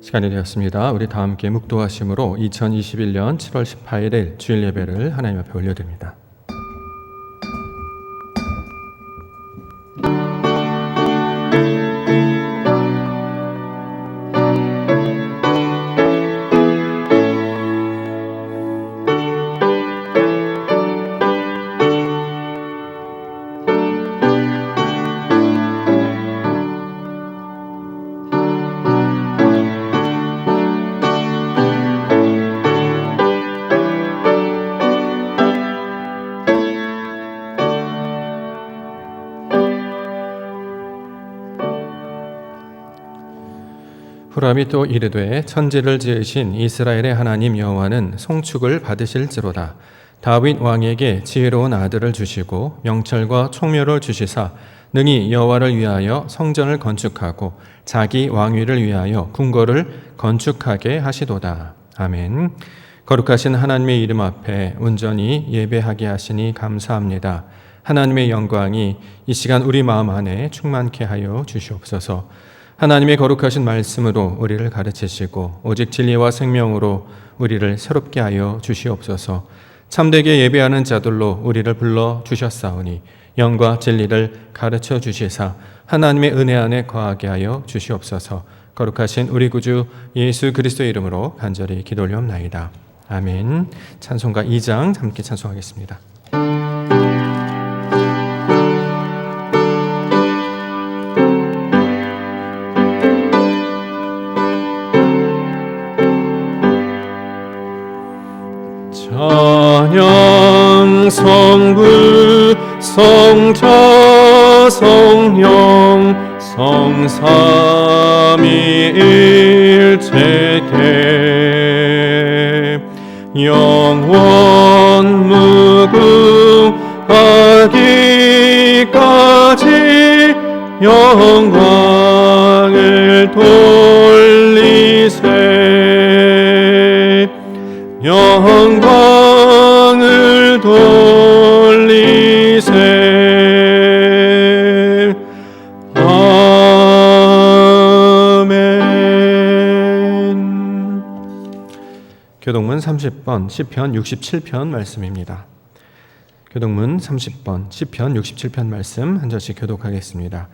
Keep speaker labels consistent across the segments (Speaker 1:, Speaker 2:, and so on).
Speaker 1: 시간이 되었습니다. 우리 다 함께 묵도하심으로 2021년 7월 18일 주일 예배를 하나님 앞에 올려드립니다. 후람이 또 이르되 천지를 지으신 이스라엘의 하나님 여호와는 송축을 받으실지로다. 다윗 왕에게 지혜로운 아들을 주시고 명철과 총명을 주시사 능히 여호와를 위하여 성전을 건축하고 자기 왕위를 위하여 궁궐을 건축하게 하시도다. 아멘. 거룩하신 하나님의 이름 앞에 온전히 예배하게 하시니 감사합니다. 하나님의 영광이 이 시간 우리 마음 안에 충만케 하여 주시옵소서. 하나님의 거룩하신 말씀으로 우리를 가르치시고 오직 진리와 생명으로 우리를 새롭게 하여 주시옵소서. 참되게 예배하는 자들로 우리를 불러 주셨사오니 영과 진리를 가르쳐 주시사 하나님의 은혜 안에 거하게 하여 주시옵소서. 거룩하신 우리 구주 예수 그리스도의 이름으로 간절히 기도 올리옵나이다. 아멘. 찬송가 2장 함께 찬송하겠습니다. 찬양 성부 성자 성령 성삼위일체계 영원 무궁하기까지 영광을 돌리세 영광을 돌리세. 아멘. 교동문 30번 시편 67편 말씀입니다. 교동문 30번 시편 67편 말씀 한 절씩 교독하겠습니다.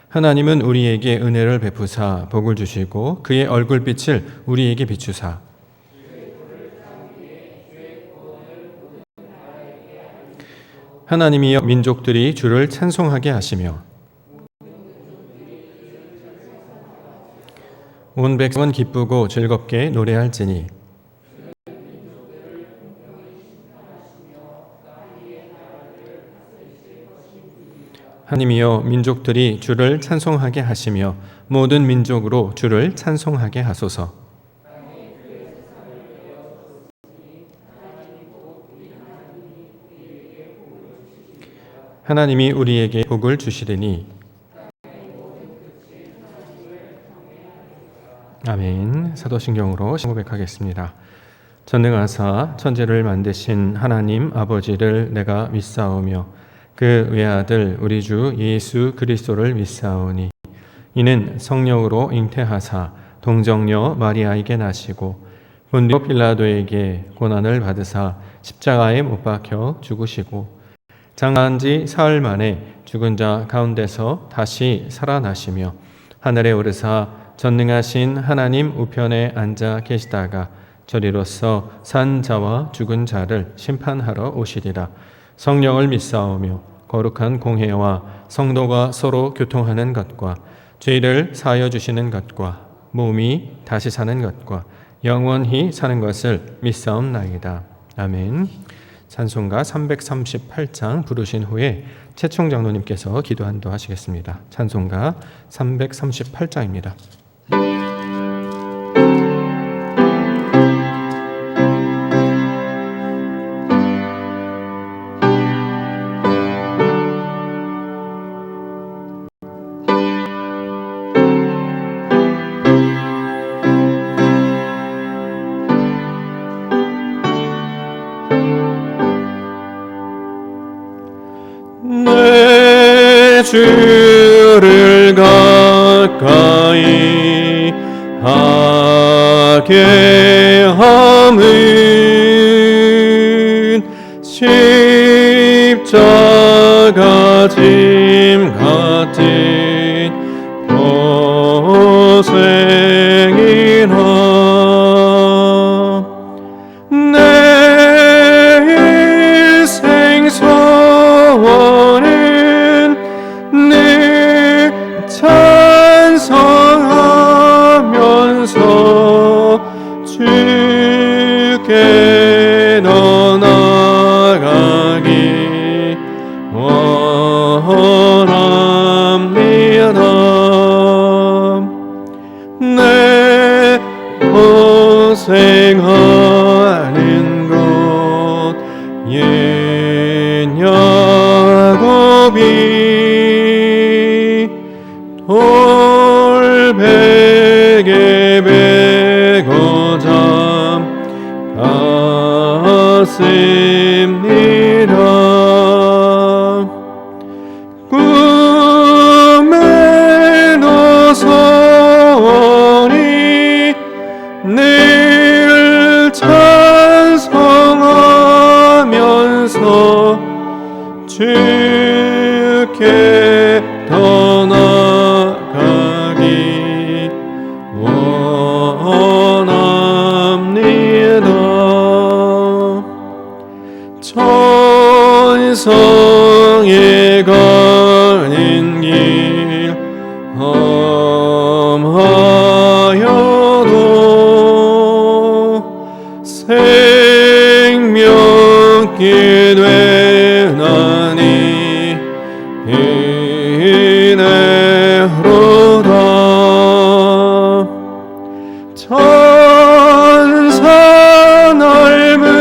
Speaker 1: 하나님은 우리에게 은혜를 베푸사 복을 주시고 그의 얼굴빛을 우리에게 비추사 하나님이여 민족들이 주를 찬송하게 하시며 온 백성은 기쁘고 즐겁게 노래할지니 하나님이여 민족들이 주를 찬송하게 하시며 모든 민족으로 주를 찬송하게 하소서. 하나님이 우리에게 복을 주시리니 아멘. 사도신경으로 고백하겠습니다. 전능하사 천지를 만드신 하나님 아버지를 내가 믿사오며 그 외아들 우리 주 예수 그리스도를 믿사오니 이는 성령으로 잉태하사 동정녀 마리아에게 나시고 본디오 빌라도에게 고난을 받으사 십자가에 못 박혀 죽으시고 장사한 지 사흘 만에 죽은 자 가운데서 다시 살아나시며 하늘에 오르사 전능하신 하나님 우편에 앉아 계시다가 저리로서 산 자와 죽은 자를 심판하러 오시리라. 성령을 믿사오며 거룩한 공회와 성도가 서로 교통하는 것과 죄를 사하여 주시는 것과 몸이 다시 사는 것과 영원히 사는 것을 믿사옵나이다. 아멘. 찬송가 338장 부르신 후에 최총 장로님께서 기도 한도하시겠습니다. 찬송가 338장입니다.
Speaker 2: 내 주를 가까이
Speaker 1: 하게 함은 십자가 짐 같은 고생이라. 내 일생 소원은 늘 찬송하면서 주께 나아가기 원합니다. 내 고생하는 것 옛 야곱이 돌베개 베고 잠갔습니다. 꿈에 노소원이 늘 찬송하면서 주께 떠나가기 원합니다. 천성에 가는 길 험하여도 생명길 되나니 은혜로다. 천사 넓으리니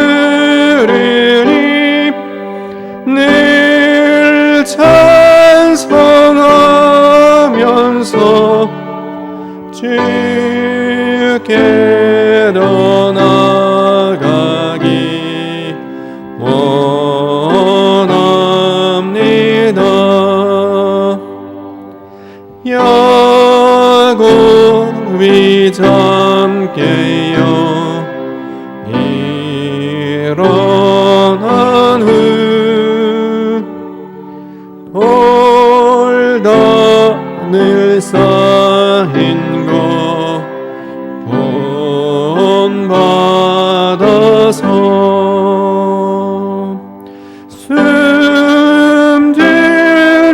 Speaker 1: 늘 찬송하면서 주께 나아가기 원합니다. 야곱이 잠깨어 일어난 후 돌단을 쌓인 것 본받아서 숨질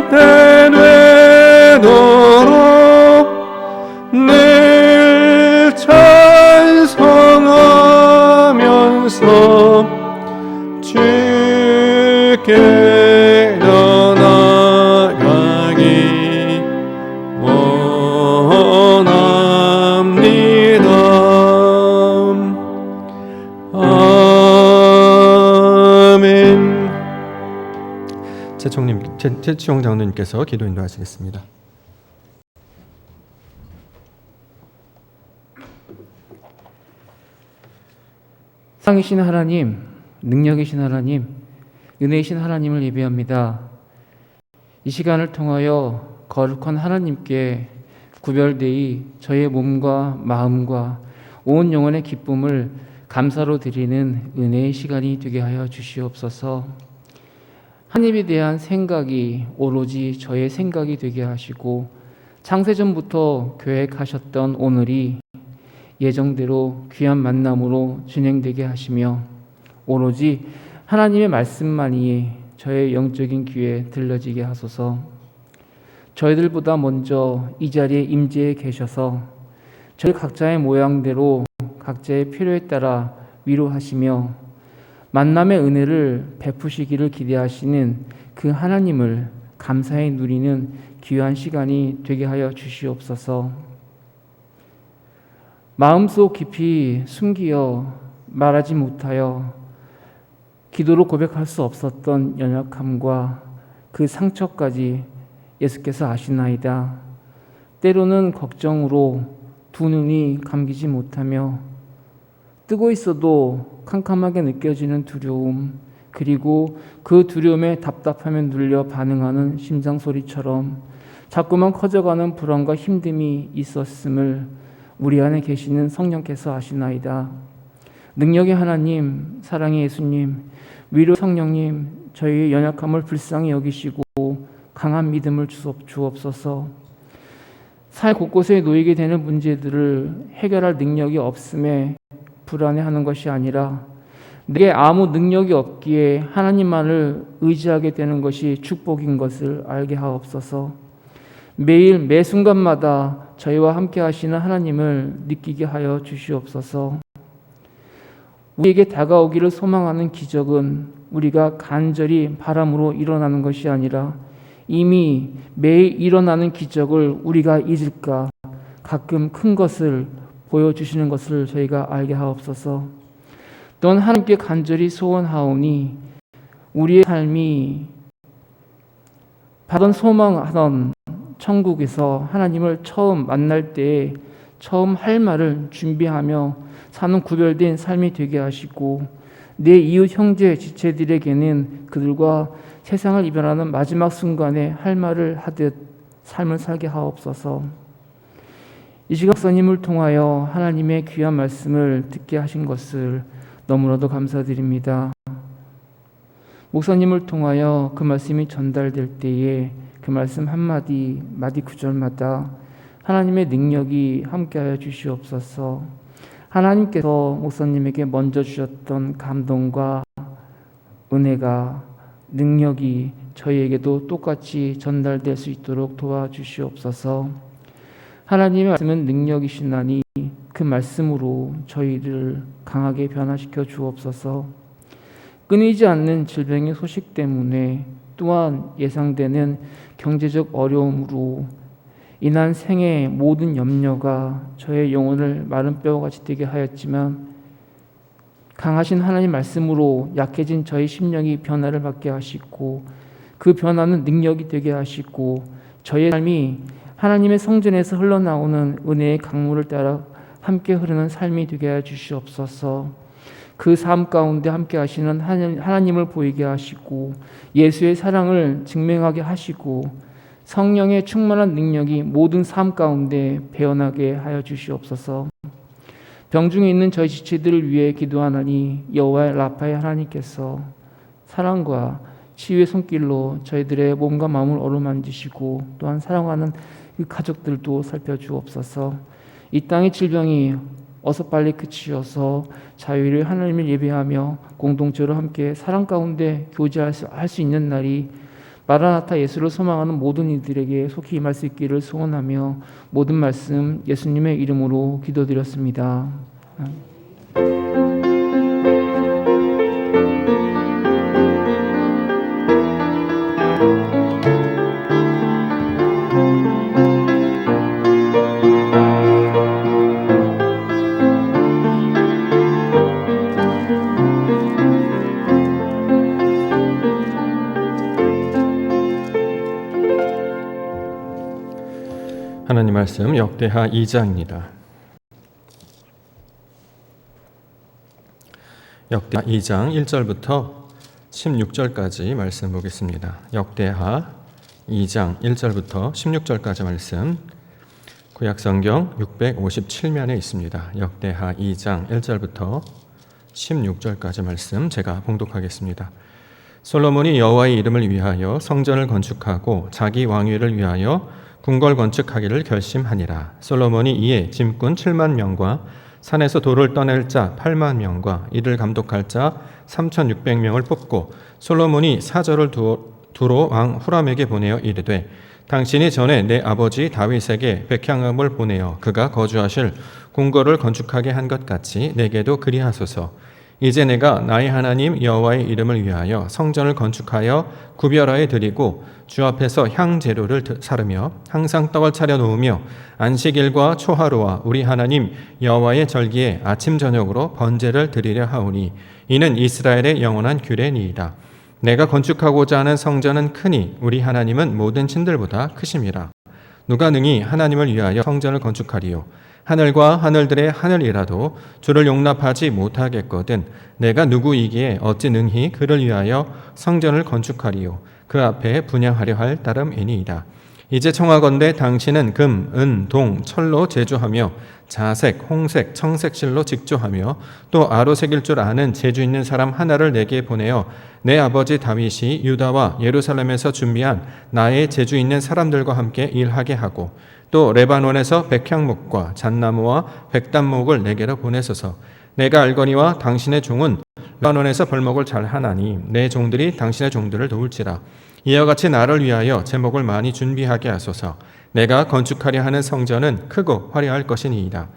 Speaker 1: 때 되도록 늘 찬송하면서 주께 나아가기 원합니다. 아멘. 최치용 장로님께서 기도 인도하시겠습니다.
Speaker 2: 사랑이신 하나님, 능력이신 하나님, 은혜이신 하나님을 예배합니다. 이 시간을 통하여 거룩한 하나님께 구별되이 저의 몸과 마음과 온 영혼의 기쁨을 감사로 드리는 은혜의 시간이 되게 하여 주시옵소서. 하나님에 대한 생각이 오로지 저의 생각이 되게 하시고 창세전부터 계획하셨던 오늘이 예정대로 귀한 만남으로 진행되게 하시며 오로지 하나님의 말씀만이 저의 영적인 귀에 들려지게 하소서. 저희들보다 먼저 이 자리에 임재해 계셔서 저희 각자의 모양대로 각자의 필요에 따라 위로하시며 만남의 은혜를 베푸시기를 기대하시는 그 하나님을 감사히 누리는 귀한 시간이 되게 하여 주시옵소서. 마음속 깊이 숨기어 말하지 못하여 기도로 고백할 수 없었던 연약함과 그 상처까지 예수께서 아시나이다. 때로는 걱정으로 두 눈이 감기지 못하며 뜨고 있어도 캄캄하게 느껴지는 두려움, 그리고 그 두려움에 답답하며 눌려 반응하는 심장소리처럼 자꾸만 커져가는 불안과 힘듦이 있었음을 우리 안에 계시는 성령께서 하시나이다. 능력의 하나님, 사랑의 예수님, 위로 성령님, 저희의 연약함을 불쌍히 여기시고 강한 믿음을 주옵소서. 살 곳곳에 놓이게 되는 문제들을 해결할 능력이 없음에 불안해하는 것이 아니라 내게 아무 능력이 없기에 하나님만을 의지하게 되는 것이 축복인 것을 알게 하옵소서. 매일 매 순간마다 저희와 함께 하시는 하나님을 느끼게 하여 주시옵소서. 우리에게 다가오기를 소망하는 기적은 우리가 간절히 바람으로 일어나는 것이 아니라 이미 매일 일어나는 기적을 우리가 잊을까 가끔 큰 것을 보여주시는 것을 저희가 알게 하옵소서. 또한 하나님께 간절히 소원하오니 우리의 삶이 받은 소망하던 천국에서 하나님을 처음 만날 때에 처음 할 말을 준비하며 사는 구별된 삶이 되게 하시고 내 이웃 형제 지체들에게는 그들과 세상을 이별하는 마지막 순간에 할 말을 하듯 삶을 살게 하옵소서. 이 시간 목사님을 통하여 하나님의 귀한 말씀을 듣게 하신 것을 너무나도 감사드립니다. 목사님을 통하여 그 말씀이 전달될 때에 그 말씀 한마디 마디 구절마다 하나님의 능력이 함께하여 주시옵소서. 하나님께서 목사님에게 먼저 주셨던 감동과 은혜가 능력이 저희에게도 똑같이 전달될 수 있도록 도와주시옵소서. 하나님의 말씀은 능력이시나니 그 말씀으로 저희를 강하게 변화시켜 주옵소서. 끊이지 않는 질병의 소식 때문에 또한 예상되는 경제적 어려움으로 인한 생의 모든 염려가 저의 영혼을 마른 뼈와 같이 되게 하였지만 강하신 하나님 말씀으로 약해진 저희 심령이 변화를 받게 하시고 그 변화는 능력이 되게 하시고 저의 삶이 하나님의 성전에서 흘러나오는 은혜의 강물을 따라 함께 흐르는 삶이 되게 해 주시옵소서. 그 삶 가운데 함께 하시는 하나님을 보이게 하시고 예수의 사랑을 증명하게 하시고 성령의 충만한 능력이 모든 삶 가운데 배어나게 하여 주시옵소서. 병중에 있는 저희 지체들을 위해 기도하나니 여호와 라파의 하나님께서 사랑과 치유의 손길로 저희들의 몸과 마음을 어루만지시고 또한 사랑하는 그 가족들도 살펴주옵소서. 이 땅의 질병이 어서 빨리 그치어서 자유를 하나님을 예배하며 공동체로 함께 사랑 가운데 교제할 수 있는 날이 마라나타 예수를 소망하는 모든 이들에게 속히 임할 수 있기를 소원하며 모든 말씀 예수님의 이름으로 기도드렸습니다.
Speaker 1: 하나님 말씀 역대하 2장입니다. 역대하 2장 1절부터 16절까지 말씀 보겠습니다. 역대하 2장 1절부터 16절까지 말씀 구약성경 657면에 있습니다. 역대하 2장 1절부터 16절까지 말씀 제가 봉독하겠습니다. 솔로몬이 여호와의 이름을 위하여 성전을 건축하고 자기 왕위를 위하여 궁궐 건축하기를 결심하니라. 솔로몬이 이에 짐꾼 7만 명과 산에서 돌을 떠낼 자 8만 명과 이를 감독할 자 3,600명을 뽑고 솔로몬이 사절을 두로 왕 후람에게 보내어 이르되 당신이 전에 내 아버지 다윗에게 백향업을 보내어 그가 거주하실 궁궐을 건축하게 한 것 같이 내게도 그리하소서. 이제 내가 나의 하나님 여호와의 이름을 위하여 성전을 건축하여 구별하여 드리고 주 앞에서 향재료를 사르며 항상 떡을 차려 놓으며 안식일과 초하루와 우리 하나님 여호와의 절기에 아침 저녁으로 번제를 드리려 하오니 이는 이스라엘의 영원한 규례니이다. 내가 건축하고자 하는 성전은 크니 우리 하나님은 모든 신들보다 크심이라. 누가 능히 하나님을 위하여 성전을 건축하리요? 하늘과 하늘들의 하늘이라도 주를 용납하지 못하겠거든 내가 누구이기에 어찌 능히 그를 위하여 성전을 건축하리요? 그 앞에 분향하려 할 따름이니이다. 이제 청하건대 당신은 금, 은, 동, 철로 제조하며 자색, 홍색, 청색 실로 직조하며 또 아로색일 줄 아는 재주 있는 사람 하나를 내게 보내어 내 아버지 다윗이 유다와 예루살렘에서 준비한 나의 재주 있는 사람들과 함께 일하게 하고 또 레바논에서 백향목과 잣나무와 백단목을 내게로 보내소서. 내가 알거니와 당신의 종은 레바논에서 벌목을 잘 하나니 내 종들이 당신의 종들을 도울지라. 이와 같이 나를 위하여 제목을 많이 준비하게 하소서. 내가 건축하려 하는 성전은 크고 화려할 것이니이다.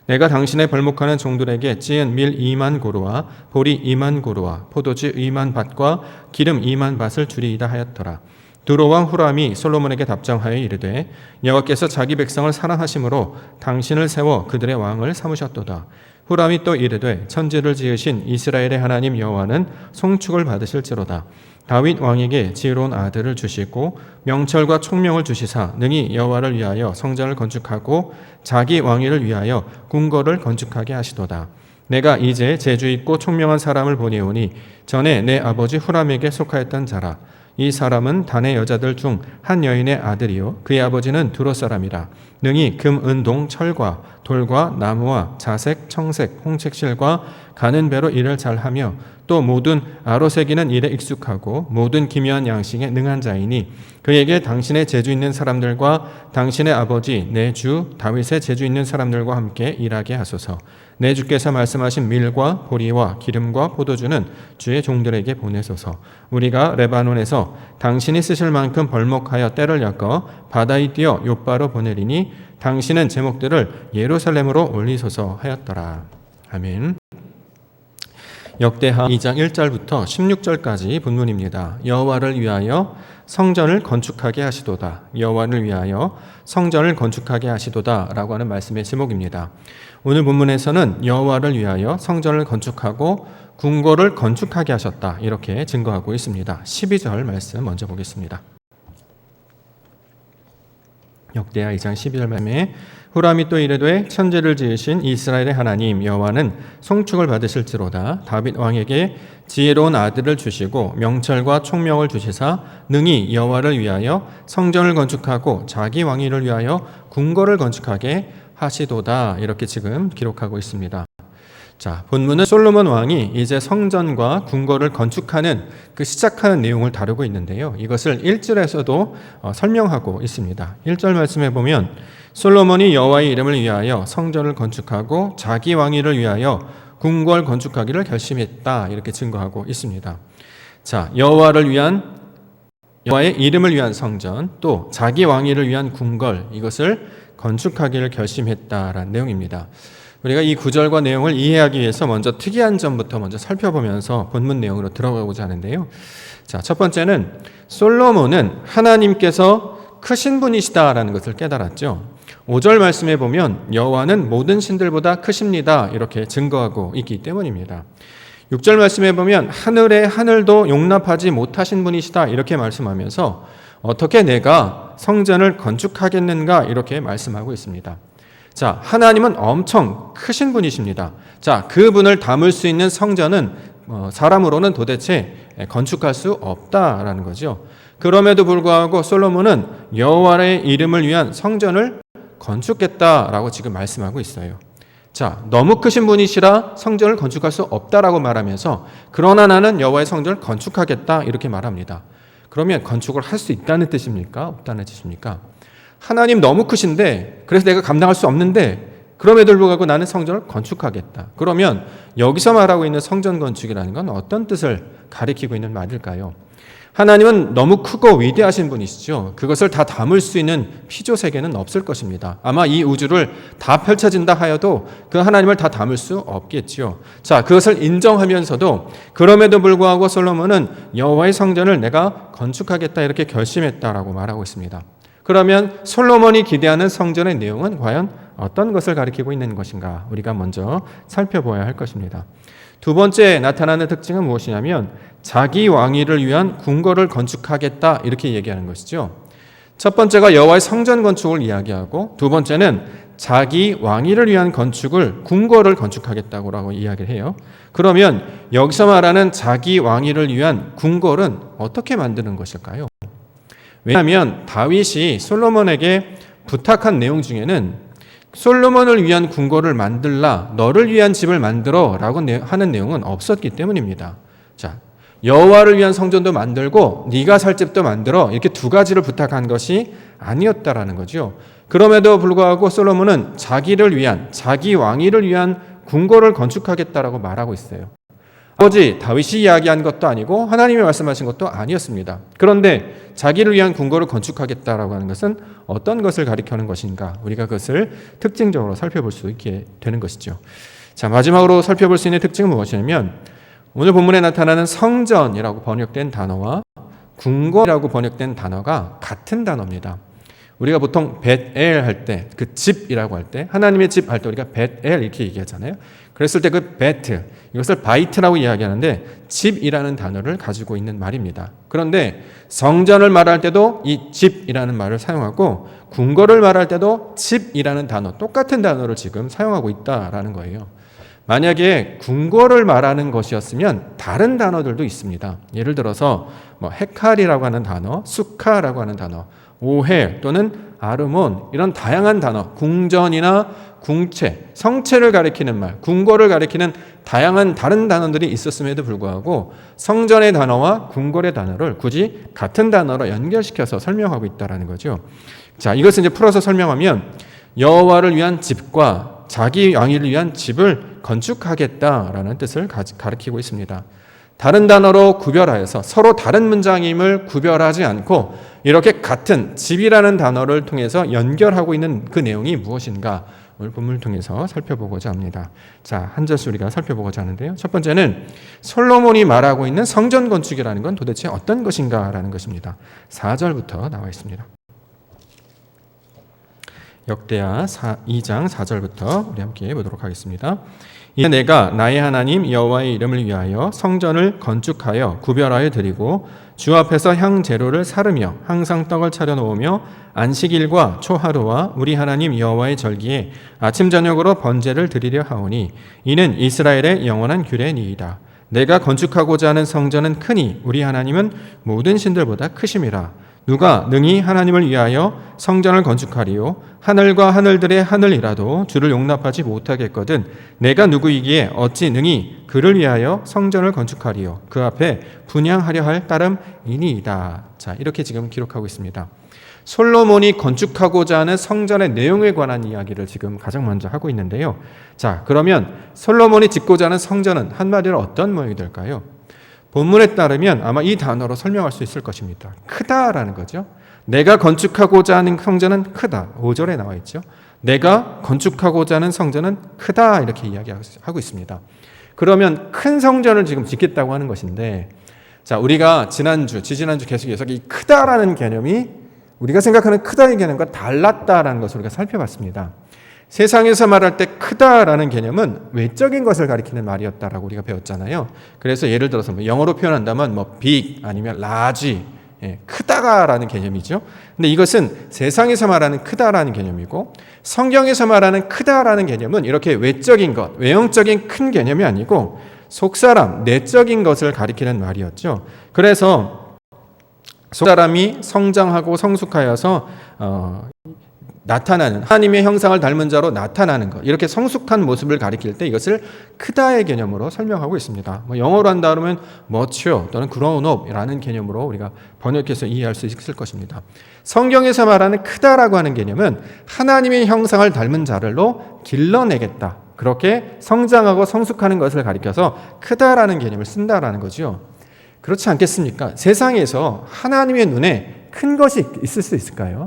Speaker 1: 내가 당신의 벌목하는 종들에게 찌은 밀 2만 고루와 보리 2만 고루와 포도주 2만 밭과 기름 2만 밭을 주리이다 하였더라. 두로왕 후람이 솔로몬에게 답장하여 이르되 여호와께서 자기 백성을 사랑하심으로 당신을 세워 그들의 왕을 삼으셨도다. 후람이 또 이르되 천지를 지으신 이스라엘의 하나님 여호와는 송축을 받으실지로다. 다윗 왕에게 지혜로운 아들을 주시고 명철과 총명을 주시사 능히 여호와를 위하여 성전을 건축하고 자기 왕위를 위하여 궁궐을 건축하게 하시도다. 내가 이제 재주 있고 총명한 사람을 보내오니 전에 내 아버지 후람에게 속하였던 자라. 이 사람은 단의 여자들 중 한 여인의 아들이요 그의 아버지는 두로 사람이라. 능히 금, 은, 동, 철과 돌과 나무와 자색, 청색, 홍색 실과 가는 배로 일을 잘하며 또 모든 아로새기는 일에 익숙하고 모든 기묘한 양식에 능한 자이니 그에게 당신의 재주 있는 사람들과 당신의 아버지 내 주 다윗의 재주 있는 사람들과 함께 일하게 하소서. 내 주께서 말씀하신 밀과 보리와 기름과 포도주는 주의 종들에게 보내소서. 우리가 레바논에서 당신이 쓰실 만큼 벌목하여 때를 엮어 바다에 띄어 욥바로 보내리니 당신은 제목들을 예루살렘으로 올리소서 하였더라. 아멘. 역대하 2장 1절부터 16절까지 본문입니다. 여호와를 위하여 성전을 건축하게 하시도다. 여호와를 위하여 성전을 건축하게 하시도다 라고 하는 말씀의 제목입니다. 오늘 본문에서는 여호와를 위하여 성전을 건축하고 궁궐을 건축하게 하셨다 이렇게 증거하고 있습니다. 12절 말씀 먼저 보겠습니다. 역대하 2장 12절 말씀에 후람이 또 이르되 천지를 지으신 이스라엘의 하나님 여호와는 송축을 받으실지로다. 다윗 왕에게 지혜로운 아들을 주시고 명철과 총명을 주시사 능히 여호와를 위하여 성전을 건축하고 자기 왕위를 위하여 궁궐을 건축하게 하시도다. 이렇게 지금 기록하고 있습니다. 자, 본문은 솔로몬 왕이 이제 성전과 궁궐을 건축하는 그 시작하는 내용을 다루고 있는데요. 이것을 1절에서도 설명하고 있습니다. 1절 말씀해 보면 솔로몬이 여호와의 이름을 위하여 성전을 건축하고 자기 왕위를 위하여 궁궐 건축하기를 결심했다. 이렇게 증거하고 있습니다. 자, 여호와를 위한 여호와의 이름을 위한 성전 또 자기 왕위를 위한 궁궐 이것을 건축하기를 결심했다라는 내용입니다. 우리가 이 구절과 내용을 이해하기 위해서 먼저 특이한 점부터 먼저 살펴보면서 본문 내용으로 들어가고자 하는데요. 자, 첫 번째는 솔로몬은 하나님께서 크신 분이시다라는 것을 깨달았죠. 5절 말씀에 보면 여호와는 모든 신들보다 크십니다. 이렇게 증거하고 있기 때문입니다. 6절 말씀에 보면 하늘의 하늘도 용납하지 못하신 분이시다. 이렇게 말씀하면서 어떻게 내가 성전을 건축하겠는가 이렇게 말씀하고 있습니다. 자, 하나님은 엄청 크신 분이십니다. 자, 그분을 담을 수 있는 성전은 사람으로는 도대체 건축할 수 없다라는 거죠. 그럼에도 불구하고 솔로몬은 여호와의 이름을 위한 성전을 건축했다라고 지금 말씀하고 있어요. 자, 너무 크신 분이시라 성전을 건축할 수 없다라고 말하면서 그러나 나는 여호와의 성전을 건축하겠다 이렇게 말합니다. 그러면 건축을 할 수 있다는 뜻입니까? 없다는 뜻입니까? 하나님 너무 크신데 그래서 내가 감당할 수 없는데 그럼에도 불구하고 나는 성전을 건축하겠다. 그러면 여기서 말하고 있는 성전 건축이라는 건 어떤 뜻을 가리키고 있는 말일까요? 하나님은 너무 크고 위대하신 분이시죠. 그것을 다 담을 수 있는 피조 세계는 없을 것입니다. 아마 이 우주를 다 펼쳐진다 하여도 그 하나님을 다 담을 수 없겠지요. 자, 그것을 인정하면서도 그럼에도 불구하고 솔로몬은 여호와의 성전을 내가 건축하겠다 이렇게 결심했다라고 말하고 있습니다. 그러면 솔로몬이 기대하는 성전의 내용은 과연 어떤 것을 가리키고 있는 것인가? 우리가 먼저 살펴봐야 할 것입니다. 두 번째 나타나는 특징은 무엇이냐면 자기 왕위를 위한 궁궐을 건축하겠다 이렇게 얘기하는 것이죠. 첫 번째가 여호와의 성전 건축을 이야기하고 두 번째는 자기 왕위를 위한 건축을 궁궐을 건축하겠다고 이야기를 해요. 그러면 여기서 말하는 자기 왕위를 위한 궁궐은 어떻게 만드는 것일까요? 왜냐하면 다윗이 솔로몬에게 부탁한 내용 중에는 솔로몬을 위한 궁궐을 만들라, 너를 위한 집을 만들어 라고 하는 내용은 없었기 때문입니다. 자, 여호와를 위한 성전도 만들고 네가 살 집도 만들어, 이렇게 두 가지를 부탁한 것이 아니었다라는 거죠. 그럼에도 불구하고 솔로몬은 자기를 위한, 자기 왕위를 위한 궁궐을 건축하겠다라고 말하고 있어요. 아버지 다윗이 이야기한 것도 아니고 하나님이 말씀하신 것도 아니었습니다. 그런데 자기를 위한 궁궐을 건축하겠다라고 하는 것은 어떤 것을 가리켜는 것인가? 우리가 그것을 특징적으로 살펴볼 수 있게 되는 것이죠. 자, 마지막으로 살펴볼 수 있는 특징은 무엇이냐면, 오늘 본문에 나타나는 성전이라고 번역된 단어와 궁궐이라고 번역된 단어가 같은 단어입니다. 우리가 보통 벳엘 할 때, 그 집이라고 할 때, 하나님의 집 할 때 우리가 벳엘 이렇게 얘기하잖아요. 그랬을 때 그 베트, 이것을 바이트라고 이야기하는데 집이라는 단어를 가지고 있는 말입니다. 그런데 성전을 말할 때도 이 집이라는 말을 사용하고 궁궐을 말할 때도 집이라는 단어, 똑같은 단어를 지금 사용하고 있다라는 거예요. 만약에 궁궐을 말하는 것이었으면 다른 단어들도 있습니다. 예를 들어서 헤칼이라고 하는 단어, 수카라고 하는 단어, 오헬 또는 아르몬, 이런 다양한 단어, 궁전이나 궁체, 성체를 가리키는 말, 궁궐을 가리키는 다양한 다른 단어들이 있었음에도 불구하고 성전의 단어와 궁궐의 단어를 굳이 같은 단어로 연결시켜서 설명하고 있다는 거죠. 자, 이것을 이제 풀어서 설명하면 여호와를 위한 집과 자기 왕위를 위한 집을 건축하겠다라는 뜻을 가리키고 있습니다. 다른 단어로 구별하여서 서로 다른 문장임을 구별하지 않고 이렇게 같은 집이라는 단어를 통해서 연결하고 있는 그 내용이 무엇인가, 오늘 본문을 통해서 살펴보고자 합니다. 자, 한 절씩 우리가 살펴보고자 하는데요. 첫 번째는 솔로몬이 말하고 있는 성전 건축이라는 건 도대체 어떤 것인가라는 것입니다. 4절부터 나와 있습니다. 역대하 2장 4절부터 우리 함께 보도록 하겠습니다. 이제 내가 나의 하나님 여호와의 이름을 위하여 성전을 건축하여 구별하여 드리고 주 앞에서 향 재료를 사르며 항상 떡을 차려 놓으며 안식일과 초하루와 우리 하나님 여호와의 절기에 아침 저녁으로 번제를 드리려 하오니 이는 이스라엘의 영원한 규례니이다. 내가 건축하고자 하는 성전은 크니 우리 하나님은 모든 신들보다 크심이라. 누가 능히 하나님을 위하여 성전을 건축하리요? 하늘과 하늘들의 하늘이라도 주를 용납하지 못하겠거든 내가 누구이기에 어찌 능히 그를 위하여 성전을 건축하리요? 그 앞에 분향하려 할 따름이니이다. 자, 이렇게 지금 기록하고 있습니다. 솔로몬이 건축하고자 하는 성전의 내용에 관한 이야기를 지금 가장 먼저 하고 있는데요. 자, 그러면 솔로몬이 짓고자 하는 성전은 한마디로 어떤 모양이 될까요? 본문에 따르면 아마 이 단어로 설명할 수 있을 것입니다. 크다라는 거죠. 내가 건축하고자 하는 성전은 크다. 5절에 나와 있죠. 내가 건축하고자 하는 성전은 크다, 이렇게 이야기하고 있습니다. 그러면 큰 성전을 지금 짓겠다고 하는 것인데, 자, 우리가 지지난주 계속해서 이 크다라는 개념이 우리가 생각하는 크다의 개념과 달랐다라는 것을 우리가 살펴봤습니다. 세상에서 말할 때 크다라는 개념은 외적인 것을 가리키는 말이었다라고 우리가 배웠잖아요. 그래서 예를 들어서 영어로 표현한다면 big 아니면 large, 크다가라는 개념이죠. 근데 이것은 세상에서 말하는 크다라는 개념이고, 성경에서 말하는 크다라는 개념은 이렇게 외적인 것, 외형적인 큰 개념이 아니고 속사람, 내적인 것을 가리키는 말이었죠. 그래서 속사람이 성장하고 성숙하여서 나타나는, 하나님의 형상을 닮은 자로 나타나는 것, 이렇게 성숙한 모습을 가리킬 때 이것을 크다의 개념으로 설명하고 있습니다. 영어로 한다 그러면 mature 또는 grown up이라는 개념으로 우리가 번역해서 이해할 수 있을 것입니다. 성경에서 말하는 크다라고 하는 개념은 하나님의 형상을 닮은 자를로 길러내겠다, 그렇게 성장하고 성숙하는 것을 가리켜서 크다라는 개념을 쓴다라는 거죠. 그렇지 않겠습니까? 세상에서 하나님의 눈에 큰 것이 있을 수 있을까요?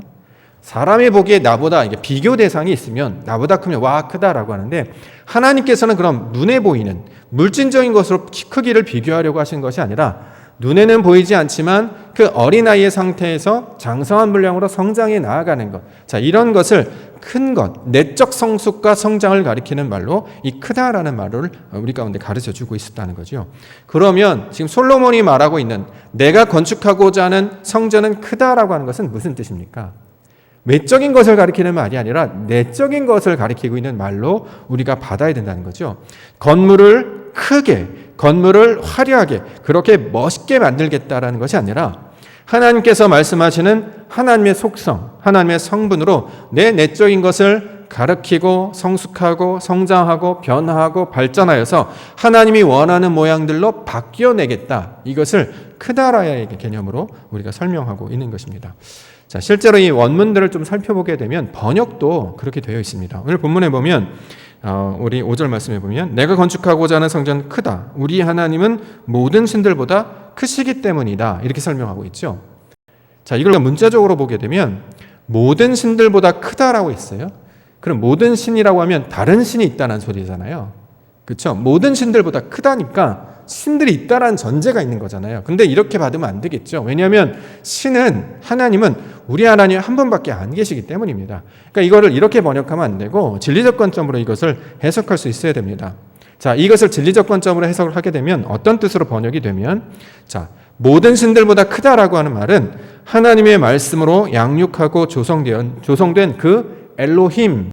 Speaker 1: 사람이 보기에 나보다 이게 비교 대상이 있으면 나보다 크면 와 크다라고 하는데, 하나님께서는 그럼 눈에 보이는 물질적인 것으로 크기를 비교하려고 하신 것이 아니라 눈에는 보이지 않지만 그 어린아이의 상태에서 장성한 분량으로 성장해 나아가는 것, 자, 이런 것을 큰 것, 내적 성숙과 성장을 가리키는 말로 이 크다라는 말을 우리 가운데 가르쳐주고 있었다는 거죠. 그러면 지금 솔로몬이 말하고 있는 내가 건축하고자 하는 성전은 크다라고 하는 것은 무슨 뜻입니까? 외적인 것을 가리키는 말이 아니라 내적인 것을 가리키고 있는 말로 우리가 받아야 된다는 거죠. 건물을 크게, 건물을 화려하게, 그렇게 멋있게 만들겠다라는 것이 아니라 하나님께서 말씀하시는 하나님의 속성, 하나님의 성분으로 내 내적인 것을 가르치고 성숙하고 성장하고 변화하고 발전하여서 하나님이 원하는 모양들로 바뀌어내겠다. 이것을 크다라의 개념으로 우리가 설명하고 있는 것입니다. 자, 실제로 이 원문들을 좀 살펴보게 되면 번역도 그렇게 되어 있습니다. 오늘 본문에 보면 우리 5절 말씀에 보면 내가 건축하고자 하는 성전은 크다. 우리 하나님은 모든 신들보다 크시기 때문이다. 이렇게 설명하고 있죠. 자, 이걸 문자적으로 보게 되면 모든 신들보다 크다라고 했어요. 그럼 모든 신이라고 하면 다른 신이 있다는 소리잖아요. 그렇죠? 모든 신들보다 크다니까 신들이 있다라는 전제가 있는 거잖아요. 근데 이렇게 받으면 안 되겠죠. 왜냐하면 하나님은 우리 하나님 한 분밖에 안 계시기 때문입니다. 그러니까 이거를 이렇게 번역하면 안 되고 진리적 관점으로 이것을 해석할 수 있어야 됩니다. 자, 이것을 진리적 관점으로 해석을 하게 되면 어떤 뜻으로 번역이 되면, 자, 모든 신들보다 크다라고 하는 말은 하나님의 말씀으로 양육하고 조성된 그 엘로힘,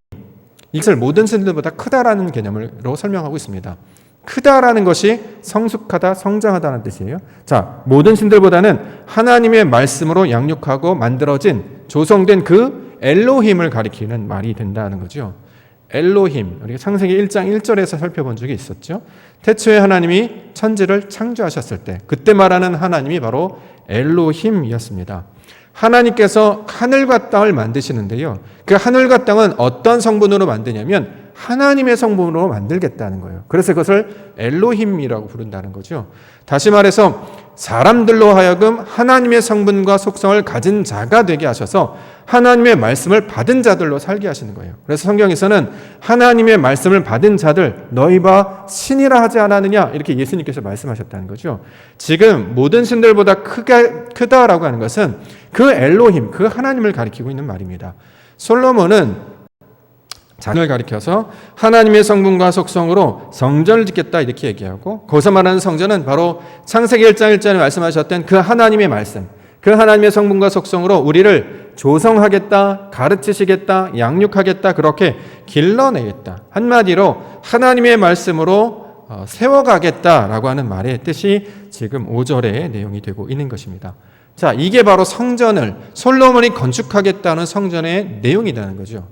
Speaker 1: 이것을 모든 신들보다 크다라는 개념으로 설명하고 있습니다. 크다라는 것이 성숙하다, 성장하다는 뜻이에요. 자, 모든 신들보다는 하나님의 말씀으로 양육하고 만들어진, 조성된 그 엘로힘을 가리키는 말이 된다는 거죠. 엘로힘, 우리가 창세기 1장 1절에서 살펴본 적이 있었죠. 태초에 하나님이 천지를 창조하셨을 때 그때 말하는 하나님이 바로 엘로힘이었습니다. 하나님께서 하늘과 땅을 만드시는데요. 그 하늘과 땅은 어떤 성분으로 만드냐면 하나님의 성분으로 만들겠다는 거예요. 그래서 그것을 엘로힘이라고 부른다는 거죠. 다시 말해서 사람들로 하여금 하나님의 성분과 속성을 가진 자가 되게 하셔서 하나님의 말씀을 받은 자들로 살게 하시는 거예요. 그래서 성경에서는 하나님의 말씀을 받은 자들 너희가 신이라 하지 않았느냐 이렇게 예수님께서 말씀하셨다는 거죠. 지금 모든 신들보다 크다라고 하는 것은 그 엘로힘, 그 하나님을 가리키고 있는 말입니다. 솔로몬은 자녀를 가리켜서 하나님의 성분과 속성으로 성전을 짓겠다 이렇게 얘기하고, 거기서 말하는 성전은 바로 창세기 1장 1절에 말씀하셨던 그 하나님의 말씀, 그 하나님의 성분과 속성으로 우리를 조성하겠다, 가르치시겠다, 양육하겠다, 그렇게 길러내겠다. 한마디로 하나님의 말씀으로 세워가겠다라고 하는 말의 뜻이 지금 5절의 내용이 되고 있는 것입니다. 자, 이게 바로 성전을 솔로몬이 건축하겠다는 성전의 내용이라는 거죠.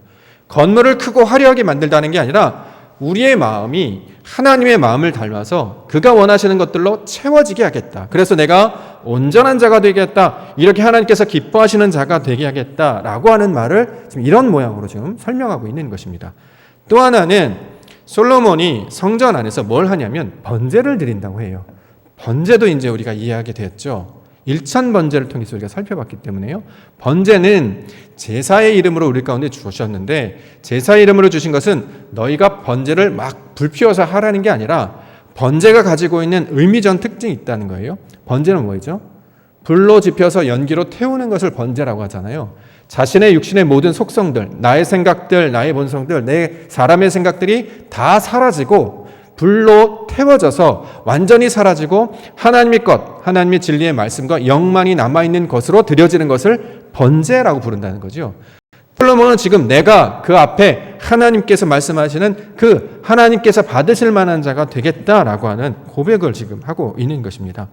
Speaker 1: 건물을 크고 화려하게 만들다는 게 아니라 우리의 마음이 하나님의 마음을 닮아서 그가 원하시는 것들로 채워지게 하겠다. 그래서 내가 온전한 자가 되겠다. 이렇게 하나님께서 기뻐하시는 자가 되게 하겠다라고 하는 말을 지금 이런 모양으로 지금 설명하고 있는 것입니다. 또 하나는 솔로몬이 성전 안에서 뭘 하냐면 번제를 드린다고 해요. 번제도 이제 우리가 이해하게 됐죠. 일천 번제를 통해서 우리가 살펴봤기 때문에요. 번제는 제사의 이름으로 우리 가운데 주셨는데, 제사의 이름으로 주신 것은 너희가 번제를 막 불 피워서 하라는 게 아니라 번제가 가지고 있는 의미적 특징이 있다는 거예요. 번제는 뭐죠? 불로 지펴서 연기로 태우는 것을 번제라고 하잖아요. 자신의 육신의 모든 속성들, 나의 생각들, 나의 본성들, 내 사람의 생각들이 다 사라지고 불로 태워져서 완전히 사라지고 하나님의 것, 하나님의 진리의 말씀과 영만이 남아있는 것으로 드려지는 것을 번제라고 부른다는 거죠. 솔로몬은 지금 내가 그 앞에 하나님께서 말씀하시는 그 하나님께서 받으실 만한 자가 되겠다라고 하는 고백을 지금 하고 있는 것입니다.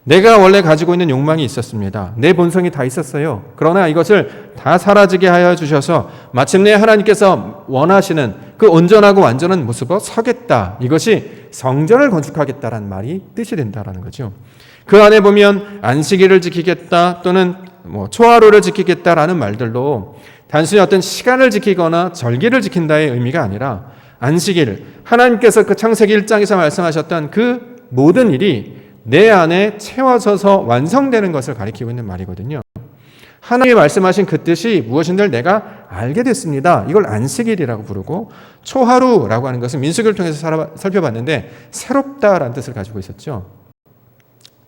Speaker 1: 내가 원래 가지고 있는 욕망이 있었습니다. 내 본성이 다 있었어요. 그러나 이것을 다 사라지게 하여 주셔서 마침내 하나님께서 원하시는 그 온전하고 완전한 모습으로 서겠다. 이것이 성전을 건축하겠다라는 말이 뜻이 된다라는 거죠. 그 안에 보면 안식일을 지키겠다 또는 초하루를 지키겠다라는 말들로 단순히 어떤 시간을 지키거나 절기를 지킨다의 의미가 아니라 안식일, 하나님께서 그 창세기 1장에서 말씀하셨던 그 모든 일이 내 안에 채워져서 완성되는 것을 가리키고 있는 말이거든요. 하나님이 말씀하신 그 뜻이 무엇인지를 내가 알게 됐습니다. 이걸 안식일이라고 부르고, 초하루라고 하는 것은 민수기를 통해서 살펴봤는데 새롭다라는 뜻을 가지고 있었죠.